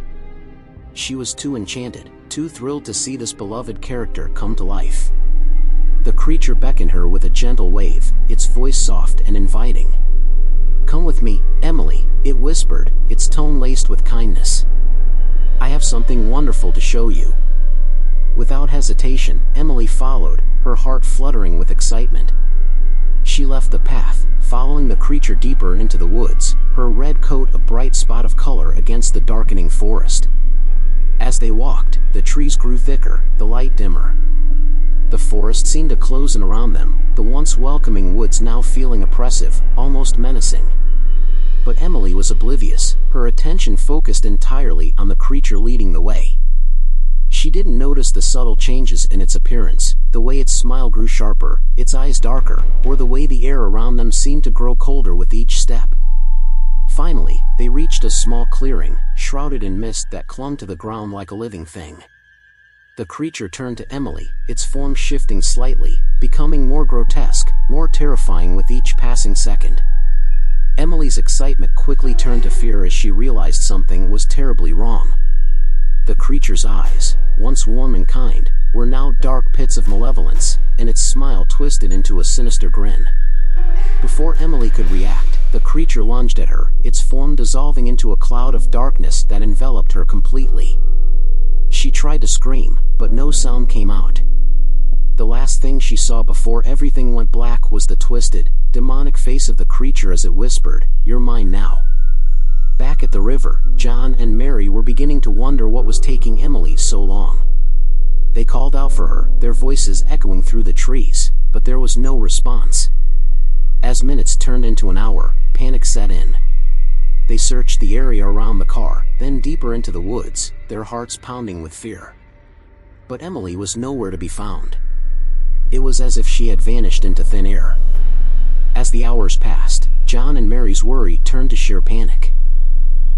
She was too enchanted, too thrilled to see this beloved character come to life. The creature beckoned her with a gentle wave, its voice soft and inviting. "Come with me, Emily," it whispered, its tone laced with kindness. "I have something wonderful to show you." Without hesitation, Emily followed, her heart fluttering with excitement. She left the path, following the creature deeper into the woods, her red coat a bright spot of color against the darkening forest. As they walked, the trees grew thicker, the light dimmer. The forest seemed to close in around them, the once welcoming woods now feeling oppressive, almost menacing. But Emily was oblivious, her attention focused entirely on the creature leading the way. She didn't notice the subtle changes in its appearance, the way its smile grew sharper, its eyes darker, or the way the air around them seemed to grow colder with each step. Finally, they reached a small clearing, shrouded in mist that clung to the ground like a living thing. The creature turned to Emily, its form shifting slightly, becoming more grotesque, more terrifying with each passing second. Emily's excitement quickly turned to fear as she realized something was terribly wrong. The creature's eyes, once warm and kind, were now dark pits of malevolence, and its smile twisted into a sinister grin. Before Emily could react, the creature lunged at her, its form dissolving into a cloud of darkness that enveloped her completely. She tried to scream, but no sound came out. The last thing she saw before everything went black was the twisted, demonic face of the creature as it whispered, "You're mine now." Back at the river, John and Mary were beginning to wonder what was taking Emily so long. They called out for her, their voices echoing through the trees, but there was no response. As minutes turned into an hour, panic set in. They searched the area around the car, then deeper into the woods, their hearts pounding with fear. But Emily was nowhere to be found. It was as if she had vanished into thin air. As the hours passed, John and Mary's worry turned to sheer panic.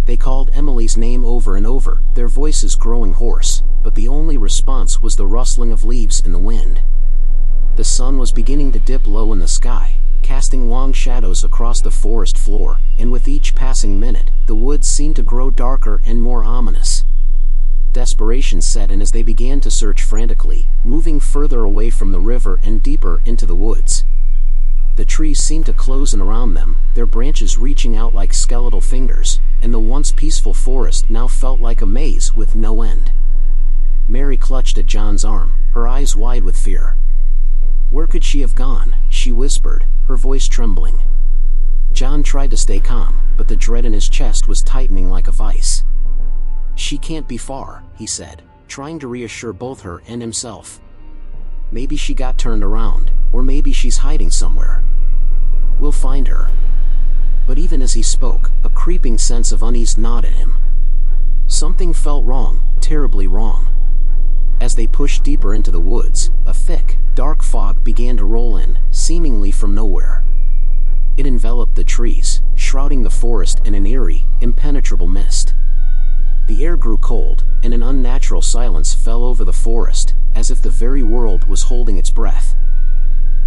They called Emily's name over and over, their voices growing hoarse, but the only response was the rustling of leaves in the wind. The sun was beginning to dip low in the sky, casting long shadows across the forest floor, and with each passing minute, the woods seemed to grow darker and more ominous. Desperation set in as they began to search frantically, moving further away from the river and deeper into the woods. The trees seemed to close in around them, their branches reaching out like skeletal fingers, and the once peaceful forest now felt like a maze with no end. Mary clutched at John's arm, her eyes wide with fear. "Where could she have gone?" she whispered, her voice trembling. John tried to stay calm, but the dread in his chest was tightening like a vice. "She can't be far," he said, trying to reassure both her and himself. "Maybe she got turned around, or maybe she's hiding somewhere. We'll find her." But even as he spoke, a creeping sense of unease gnawed at him. Something felt wrong, terribly wrong. As they pushed deeper into the woods, a thick, dark fog began to roll in, seemingly from nowhere. It enveloped the trees, shrouding the forest in an eerie, impenetrable mist. The air grew cold, and an unnatural silence fell over the forest, as if the very world was holding its breath.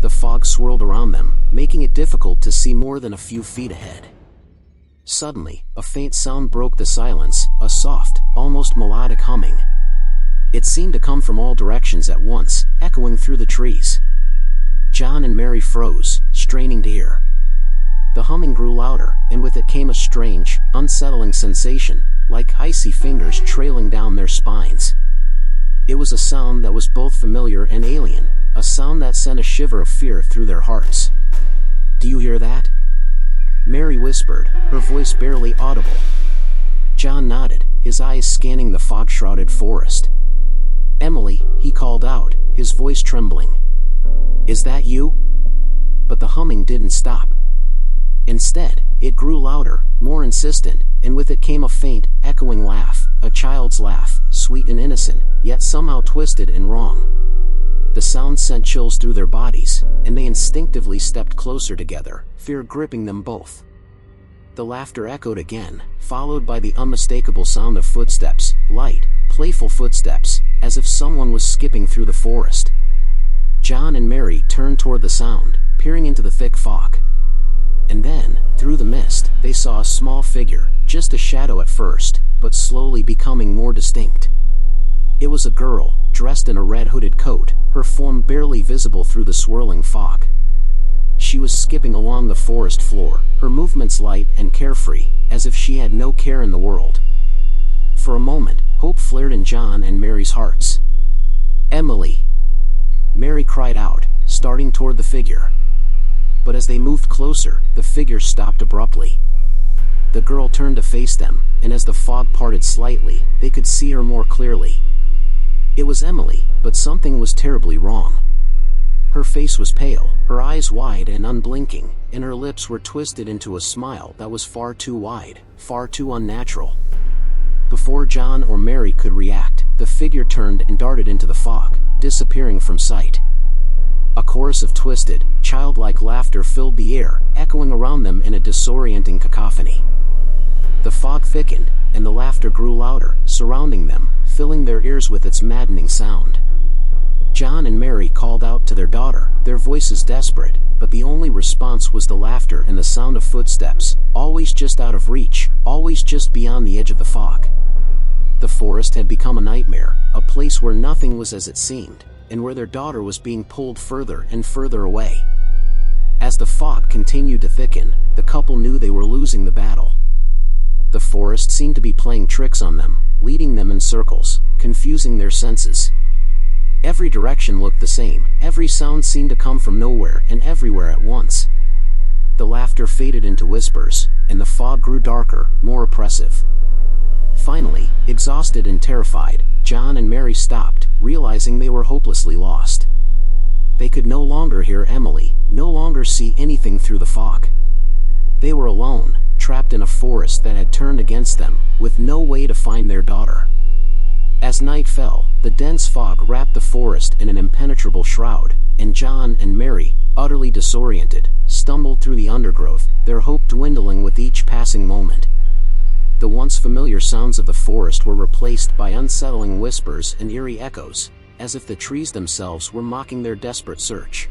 The fog swirled around them, making it difficult to see more than a few feet ahead. Suddenly, a faint sound broke the silence, a soft, almost melodic humming. It seemed to come from all directions at once, echoing through the trees. John and Mary froze, straining to hear. The humming grew louder, and with it came a strange, unsettling sensation, like icy fingers trailing down their spines. It was a sound that was both familiar and alien, a sound that sent a shiver of fear through their hearts. "Do you hear that?" Mary whispered, her voice barely audible. John nodded, his eyes scanning the fog-shrouded forest. "Emily," he called out, his voice trembling. "Is that you?" But the humming didn't stop. Instead, it grew louder, more insistent, and with it came a faint, echoing laugh, a child's laugh, sweet and innocent, yet somehow twisted and wrong. The sound sent chills through their bodies, and they instinctively stepped closer together, fear gripping them both. The laughter echoed again, followed by the unmistakable sound of footsteps, light, playful footsteps, as if someone was skipping through the forest. John and Mary turned toward the sound, peering into the thick fog. And then, through the mist, they saw a small figure, just a shadow at first, but slowly becoming more distinct. It was a girl, dressed in a red hooded coat, her form barely visible through the swirling fog. She was skipping along the forest floor, her movements light and carefree, as if she had no care in the world. For a moment, hope flared in John and Mary's hearts. "Emily!" Mary cried out, starting toward the figure. But as they moved closer, the figure stopped abruptly. The girl turned to face them, and as the fog parted slightly, they could see her more clearly. It was Emily, but something was terribly wrong. Her face was pale, her eyes wide and unblinking, and her lips were twisted into a smile that was far too wide, far too unnatural. Before John or Mary could react, the figure turned and darted into the fog, disappearing from sight. A chorus of twisted, childlike laughter filled the air, echoing around them in a disorienting cacophony. The fog thickened, and the laughter grew louder, surrounding them, filling their ears with its maddening sound. John and Mary called out to their daughter, their voices desperate, but the only response was the laughter and the sound of footsteps, always just out of reach, always just beyond the edge of the fog. The forest had become a nightmare, a place where nothing was as it seemed, and where their daughter was being pulled further and further away. As the fog continued to thicken, the couple knew they were losing the battle. The forest seemed to be playing tricks on them, leading them in circles, confusing their senses. Every direction looked the same, every sound seemed to come from nowhere and everywhere at once. The laughter faded into whispers, and the fog grew darker, more oppressive. Finally, exhausted and terrified, John and Mary stopped, realizing they were hopelessly lost. They could no longer hear Emily, no longer see anything through the fog. They were alone, trapped in a forest that had turned against them, with no way to find their daughter. As night fell, the dense fog wrapped the forest in an impenetrable shroud, and John and Mary, utterly disoriented, stumbled through the undergrowth, their hope dwindling with each passing moment. The once familiar sounds of the forest were replaced by unsettling whispers and eerie echoes, as if the trees themselves were mocking their desperate search.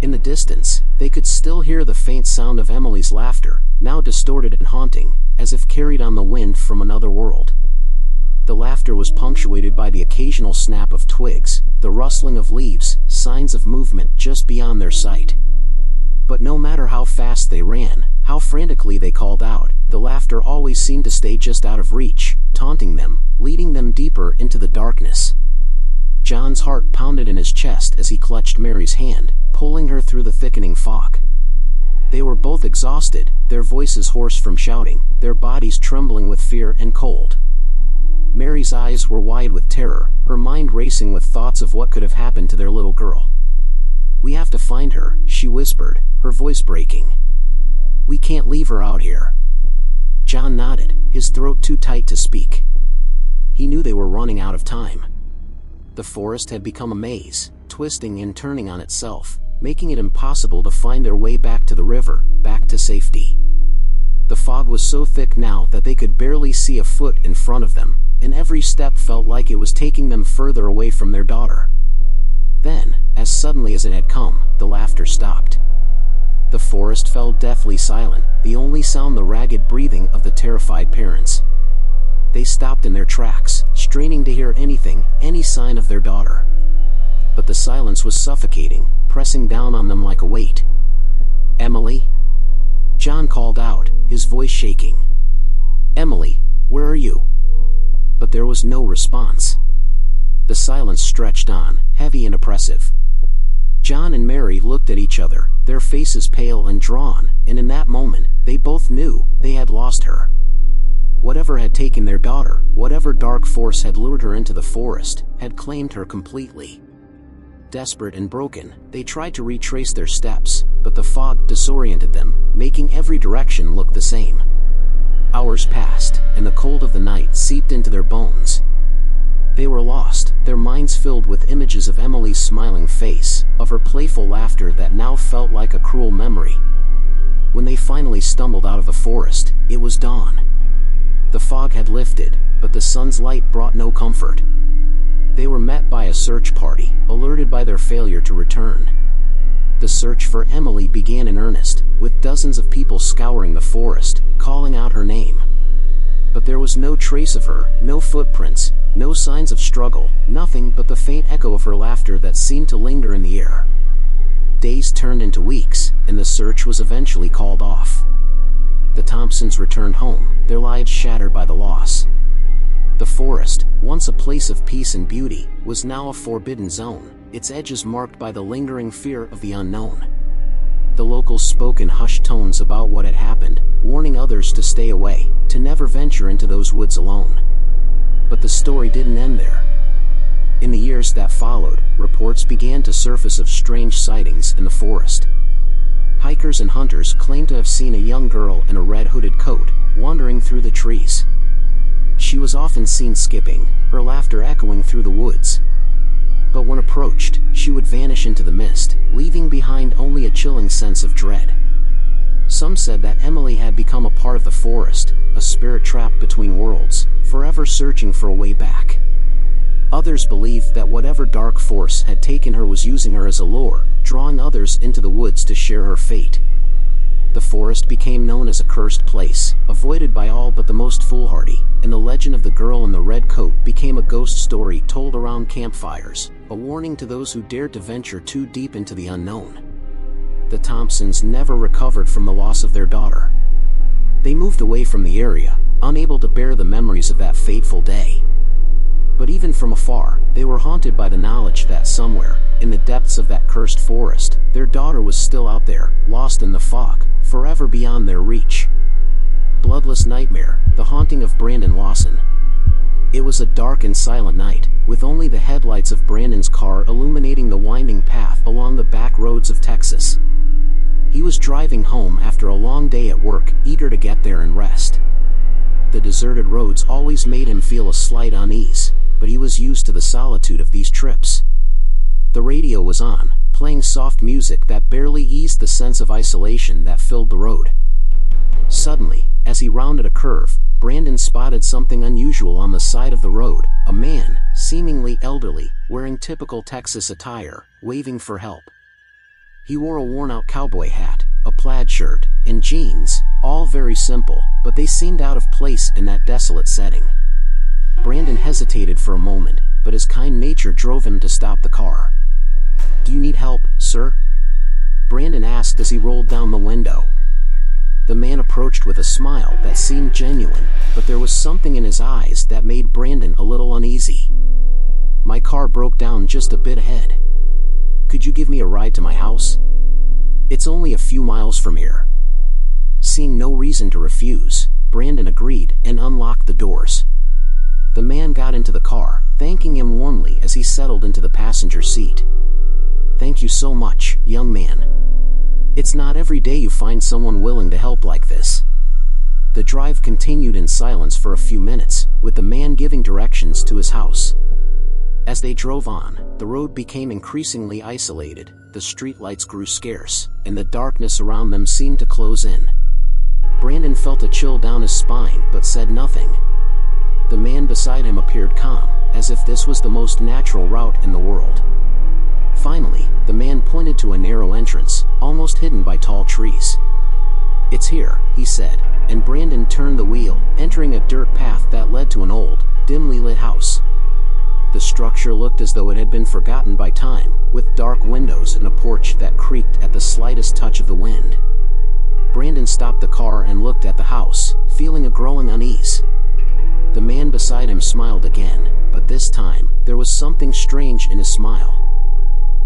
In the distance, they could still hear the faint sound of Emily's laughter, now distorted and haunting, as if carried on the wind from another world. The laughter was punctuated by the occasional snap of twigs, the rustling of leaves, signs of movement just beyond their sight. But no matter how fast they ran, how frantically they called out, the laughter always seemed to stay just out of reach, taunting them, leading them deeper into the darkness. John's heart pounded in his chest as he clutched Mary's hand, pulling her through the thickening fog. They were both exhausted, their voices hoarse from shouting, their bodies trembling with fear and cold. Mary's eyes were wide with terror, her mind racing with thoughts of what could have happened to their little girl. "We have to find her," she whispered, her voice breaking. "We can't leave her out here." John nodded, his throat too tight to speak. He knew they were running out of time. The forest had become a maze, twisting and turning on itself, making it impossible to find their way back to the river, back to safety. The fog was so thick now that they could barely see a foot in front of them, and every step felt like it was taking them further away from their daughter. Then, as suddenly as it had come, the laughter stopped. The forest fell deathly silent, the only sound the ragged breathing of the terrified parents. They stopped in their tracks, straining to hear anything, any sign of their daughter. But the silence was suffocating, pressing down on them like a weight. "Emily?" John called out, his voice shaking. "Emily, where are you?" But there was no response. The silence stretched on, heavy and oppressive. John and Mary looked at each other, their faces pale and drawn, and in that moment, they both knew they had lost her. Whatever had taken their daughter, whatever dark force had lured her into the forest, had claimed her completely. Desperate and broken, they tried to retrace their steps, but the fog disoriented them, making every direction look the same. Hours passed, and the cold of the night seeped into their bones. They were lost, their minds filled with images of Emily's smiling face, of her playful laughter that now felt like a cruel memory. When they finally stumbled out of the forest, it was dawn. The fog had lifted, but the sun's light brought no comfort. They were met by a search party, alerted by their failure to return. The search for Emily began in earnest, with dozens of people scouring the forest, calling out her name. But there was no trace of her, no footprints, no signs of struggle, nothing but the faint echo of her laughter that seemed to linger in the air. Days turned into weeks, and the search was eventually called off. The Thompsons returned home, their lives shattered by the loss. The forest, once a place of peace and beauty, was now a forbidden zone, its edges marked by the lingering fear of the unknown. The locals spoke in hushed tones about what had happened, warning others to stay away, to never venture into those woods alone. But the story didn't end there. In the years that followed, reports began to surface of strange sightings in the forest. Hikers and hunters claimed to have seen a young girl in a red hooded coat, wandering through the trees. She was often seen skipping, her laughter echoing through the woods. But when approached, she would vanish into the mist, leaving behind only a chilling sense of dread. Some said that Emily had become a part of the forest, a spirit trapped between worlds, forever searching for a way back. Others believed that whatever dark force had taken her was using her as a lure, drawing others into the woods to share her fate. The forest became known as a cursed place, avoided by all but the most foolhardy, and the legend of the girl in the red coat became a ghost story told around campfires, a warning to those who dared to venture too deep into the unknown. The Thompsons never recovered from the loss of their daughter. They moved away from the area, unable to bear the memories of that fateful day. But even from afar, they were haunted by the knowledge that somewhere, in the depths of that cursed forest, their daughter was still out there, lost in the fog, forever beyond their reach. Bloodless Nightmare, the haunting of Brandon Lawson. It was a dark and silent night, with only the headlights of Brandon's car illuminating the winding path along the back roads of Texas. He was driving home after a long day at work, eager to get there and rest. The deserted roads always made him feel a slight unease, but he was used to the solitude of these trips. The radio was on, playing soft music that barely eased the sense of isolation that filled the road. Suddenly, as he rounded a curve, Brandon spotted something unusual on the side of the road, a man, seemingly elderly, wearing typical Texas attire, waving for help. He wore a worn-out cowboy hat, a plaid shirt, and jeans, all very simple, but they seemed out of place in that desolate setting. Brandon hesitated for a moment, but his kind nature drove him to stop the car. "Do you need help, sir?" Brandon asked as he rolled down the window. The man approached with a smile that seemed genuine, but there was something in his eyes that made Brandon a little uneasy. "My car broke down just a bit ahead. Could you give me a ride to my house?" It's only a few miles from here." Seeing no reason to refuse, Brandon agreed and unlocked the doors. The man got into the car, thanking him warmly as he settled into the passenger seat. "Thank you so much, young man. It's not every day you find someone willing to help like this." The drive continued in silence for a few minutes, with the man giving directions to his house. As they drove on, the road became increasingly isolated, the streetlights grew scarce, and the darkness around them seemed to close in. Brandon felt a chill down his spine but said nothing. The man beside him appeared calm, as if this was the most natural route in the world. Finally, the man pointed to a narrow entrance, almost hidden by tall trees. "It's here," he said, and Brandon turned the wheel, entering a dirt path that led to an old, dimly lit house. The structure looked as though it had been forgotten by time, with dark windows and a porch that creaked at the slightest touch of the wind. Brandon stopped the car and looked at the house, feeling a growing unease. The man beside him smiled again, but this time, there was something strange in his smile.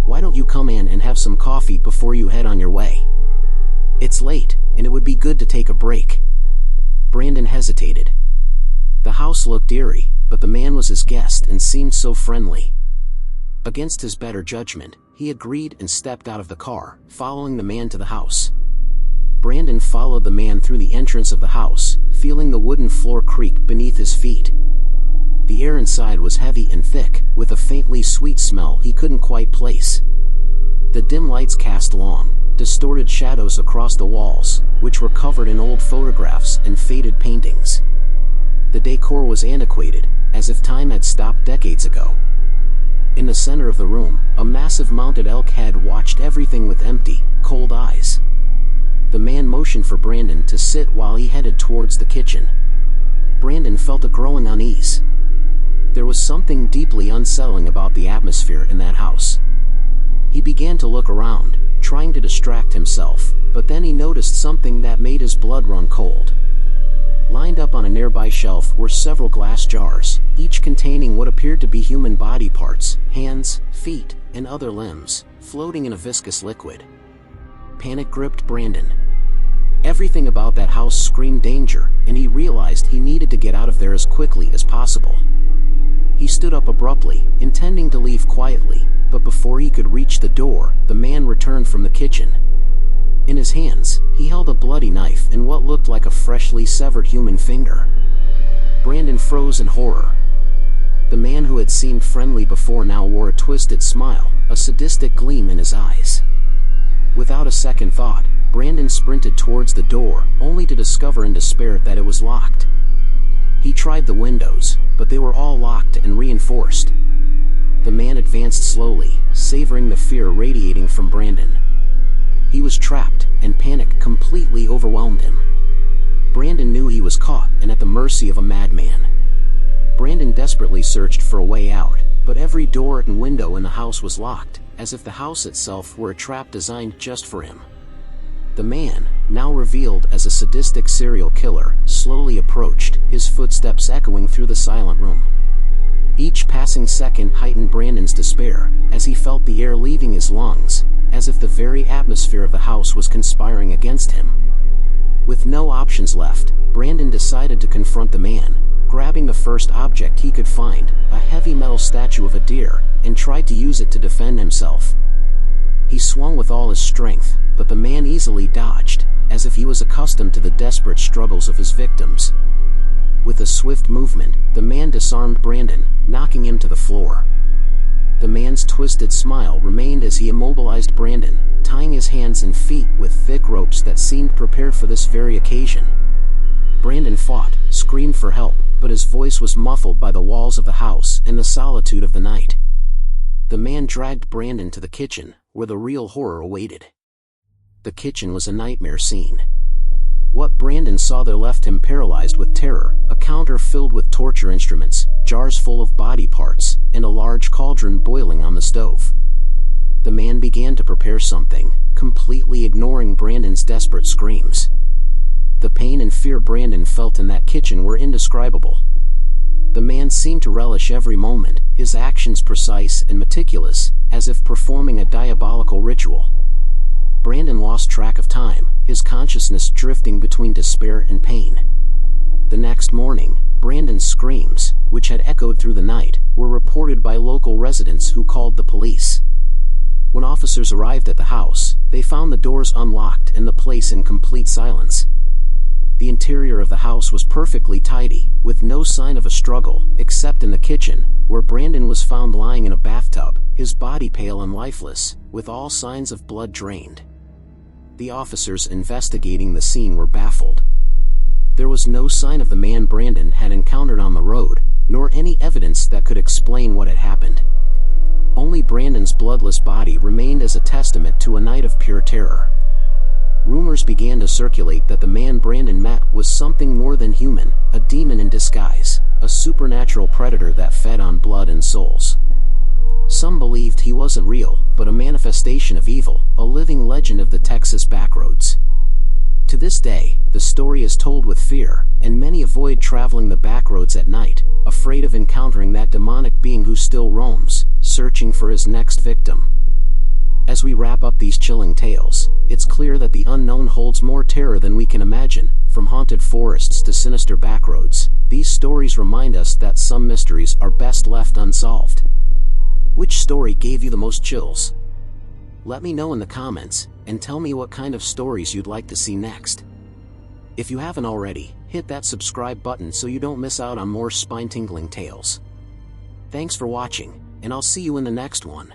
"Why don't you come in and have some coffee before you head on your way? It's late, and it would be good to take a break." Brandon hesitated. The house looked eerie, but the man was his guest and seemed so friendly. Against his better judgment, he agreed and stepped out of the car, following the man to the house. Brandon followed the man through the entrance of the house, feeling the wooden floor creak beneath his feet. The air inside was heavy and thick, with a faintly sweet smell he couldn't quite place. The dim lights cast long, distorted shadows across the walls, which were covered in old photographs and faded paintings. The decor was antiquated, as if time had stopped decades ago. In the center of the room, a massive mounted elk head watched everything with empty, cold eyes. The man motioned for Brandon to sit while he headed towards the kitchen. Brandon felt a growing unease. There was something deeply unsettling about the atmosphere in that house. He began to look around, trying to distract himself, but then he noticed something that made his blood run cold. Lined up on a nearby shelf were several glass jars, each containing what appeared to be human body parts, hands, feet, and other limbs, floating in a viscous liquid. Panic gripped Brandon. Everything about that house screamed danger, and he realized he needed to get out of there as quickly as possible. He stood up abruptly, intending to leave quietly, but before he could reach the door, the man returned from the kitchen. In his hands, he held a bloody knife and what looked like a freshly severed human finger. Brandon froze in horror. The man who had seemed friendly before now wore a twisted smile, a sadistic gleam in his eyes. Without a second thought, Brandon sprinted towards the door, only to discover in despair that it was locked. He tried the windows, but they were all locked and reinforced. The man advanced slowly, savoring the fear radiating from Brandon. He was trapped, and panic completely overwhelmed him. Brandon knew he was caught and at the mercy of a madman. Brandon desperately searched for a way out, but every door and window in the house was locked, as if the house itself were a trap designed just for him. The man, now revealed as a sadistic serial killer, slowly approached, his footsteps echoing through the silent room. Each passing second heightened Brandon's despair, as he felt the air leaving his lungs, as if the very atmosphere of the house was conspiring against him. With no options left, Brandon decided to confront the man, grabbing the first object he could find, a heavy metal statue of a deer, and tried to use it to defend himself. He swung with all his strength, but the man easily dodged, as if he was accustomed to the desperate struggles of his victims. With a swift movement, the man disarmed Brandon, knocking him to the floor. The man's twisted smile remained as he immobilized Brandon, tying his hands and feet with thick ropes that seemed prepared for this very occasion. Brandon fought, screamed for help, but his voice was muffled by the walls of the house and the solitude of the night. The man dragged Brandon to the kitchen, where the real horror awaited. The kitchen was a nightmare scene. What Brandon saw there left him paralyzed with terror, a counter filled with torture instruments, jars full of body parts, and a large cauldron boiling on the stove. The man began to prepare something, completely ignoring Brandon's desperate screams. The pain and fear Brandon felt in that kitchen were indescribable. The man seemed to relish every moment, his actions precise and meticulous, as if performing a diabolical ritual. Brandon lost track of time, his consciousness drifting between despair and pain. The next morning, Brandon's screams, which had echoed through the night, were reported by local residents who called the police. When officers arrived at the house, they found the doors unlocked and the place in complete silence. The interior of the house was perfectly tidy, with no sign of a struggle, except in the kitchen, where Brandon was found lying in a bathtub, his body pale and lifeless, with all signs of blood drained. The officers investigating the scene were baffled. There was no sign of the man Brandon had encountered on the road, nor any evidence that could explain what had happened. Only Brandon's bloodless body remained as a testament to a night of pure terror. Rumors began to circulate that the man Brandon met was something more than human, a demon in disguise, a supernatural predator that fed on blood and souls. Some believed he wasn't real, but a manifestation of evil, a living legend of the Texas backroads. To this day, the story is told with fear, and many avoid traveling the backroads at night, afraid of encountering that demonic being who still roams, searching for his next victim. As we wrap up these chilling tales, it's clear that the unknown holds more terror than we can imagine. From haunted forests to sinister backroads, these stories remind us that some mysteries are best left unsolved. Which story gave you the most chills? Let me know in the comments, and tell me what kind of stories you'd like to see next. If you haven't already, hit that subscribe button so you don't miss out on more spine-tingling tales. Thanks for watching, and I'll see you in the next one.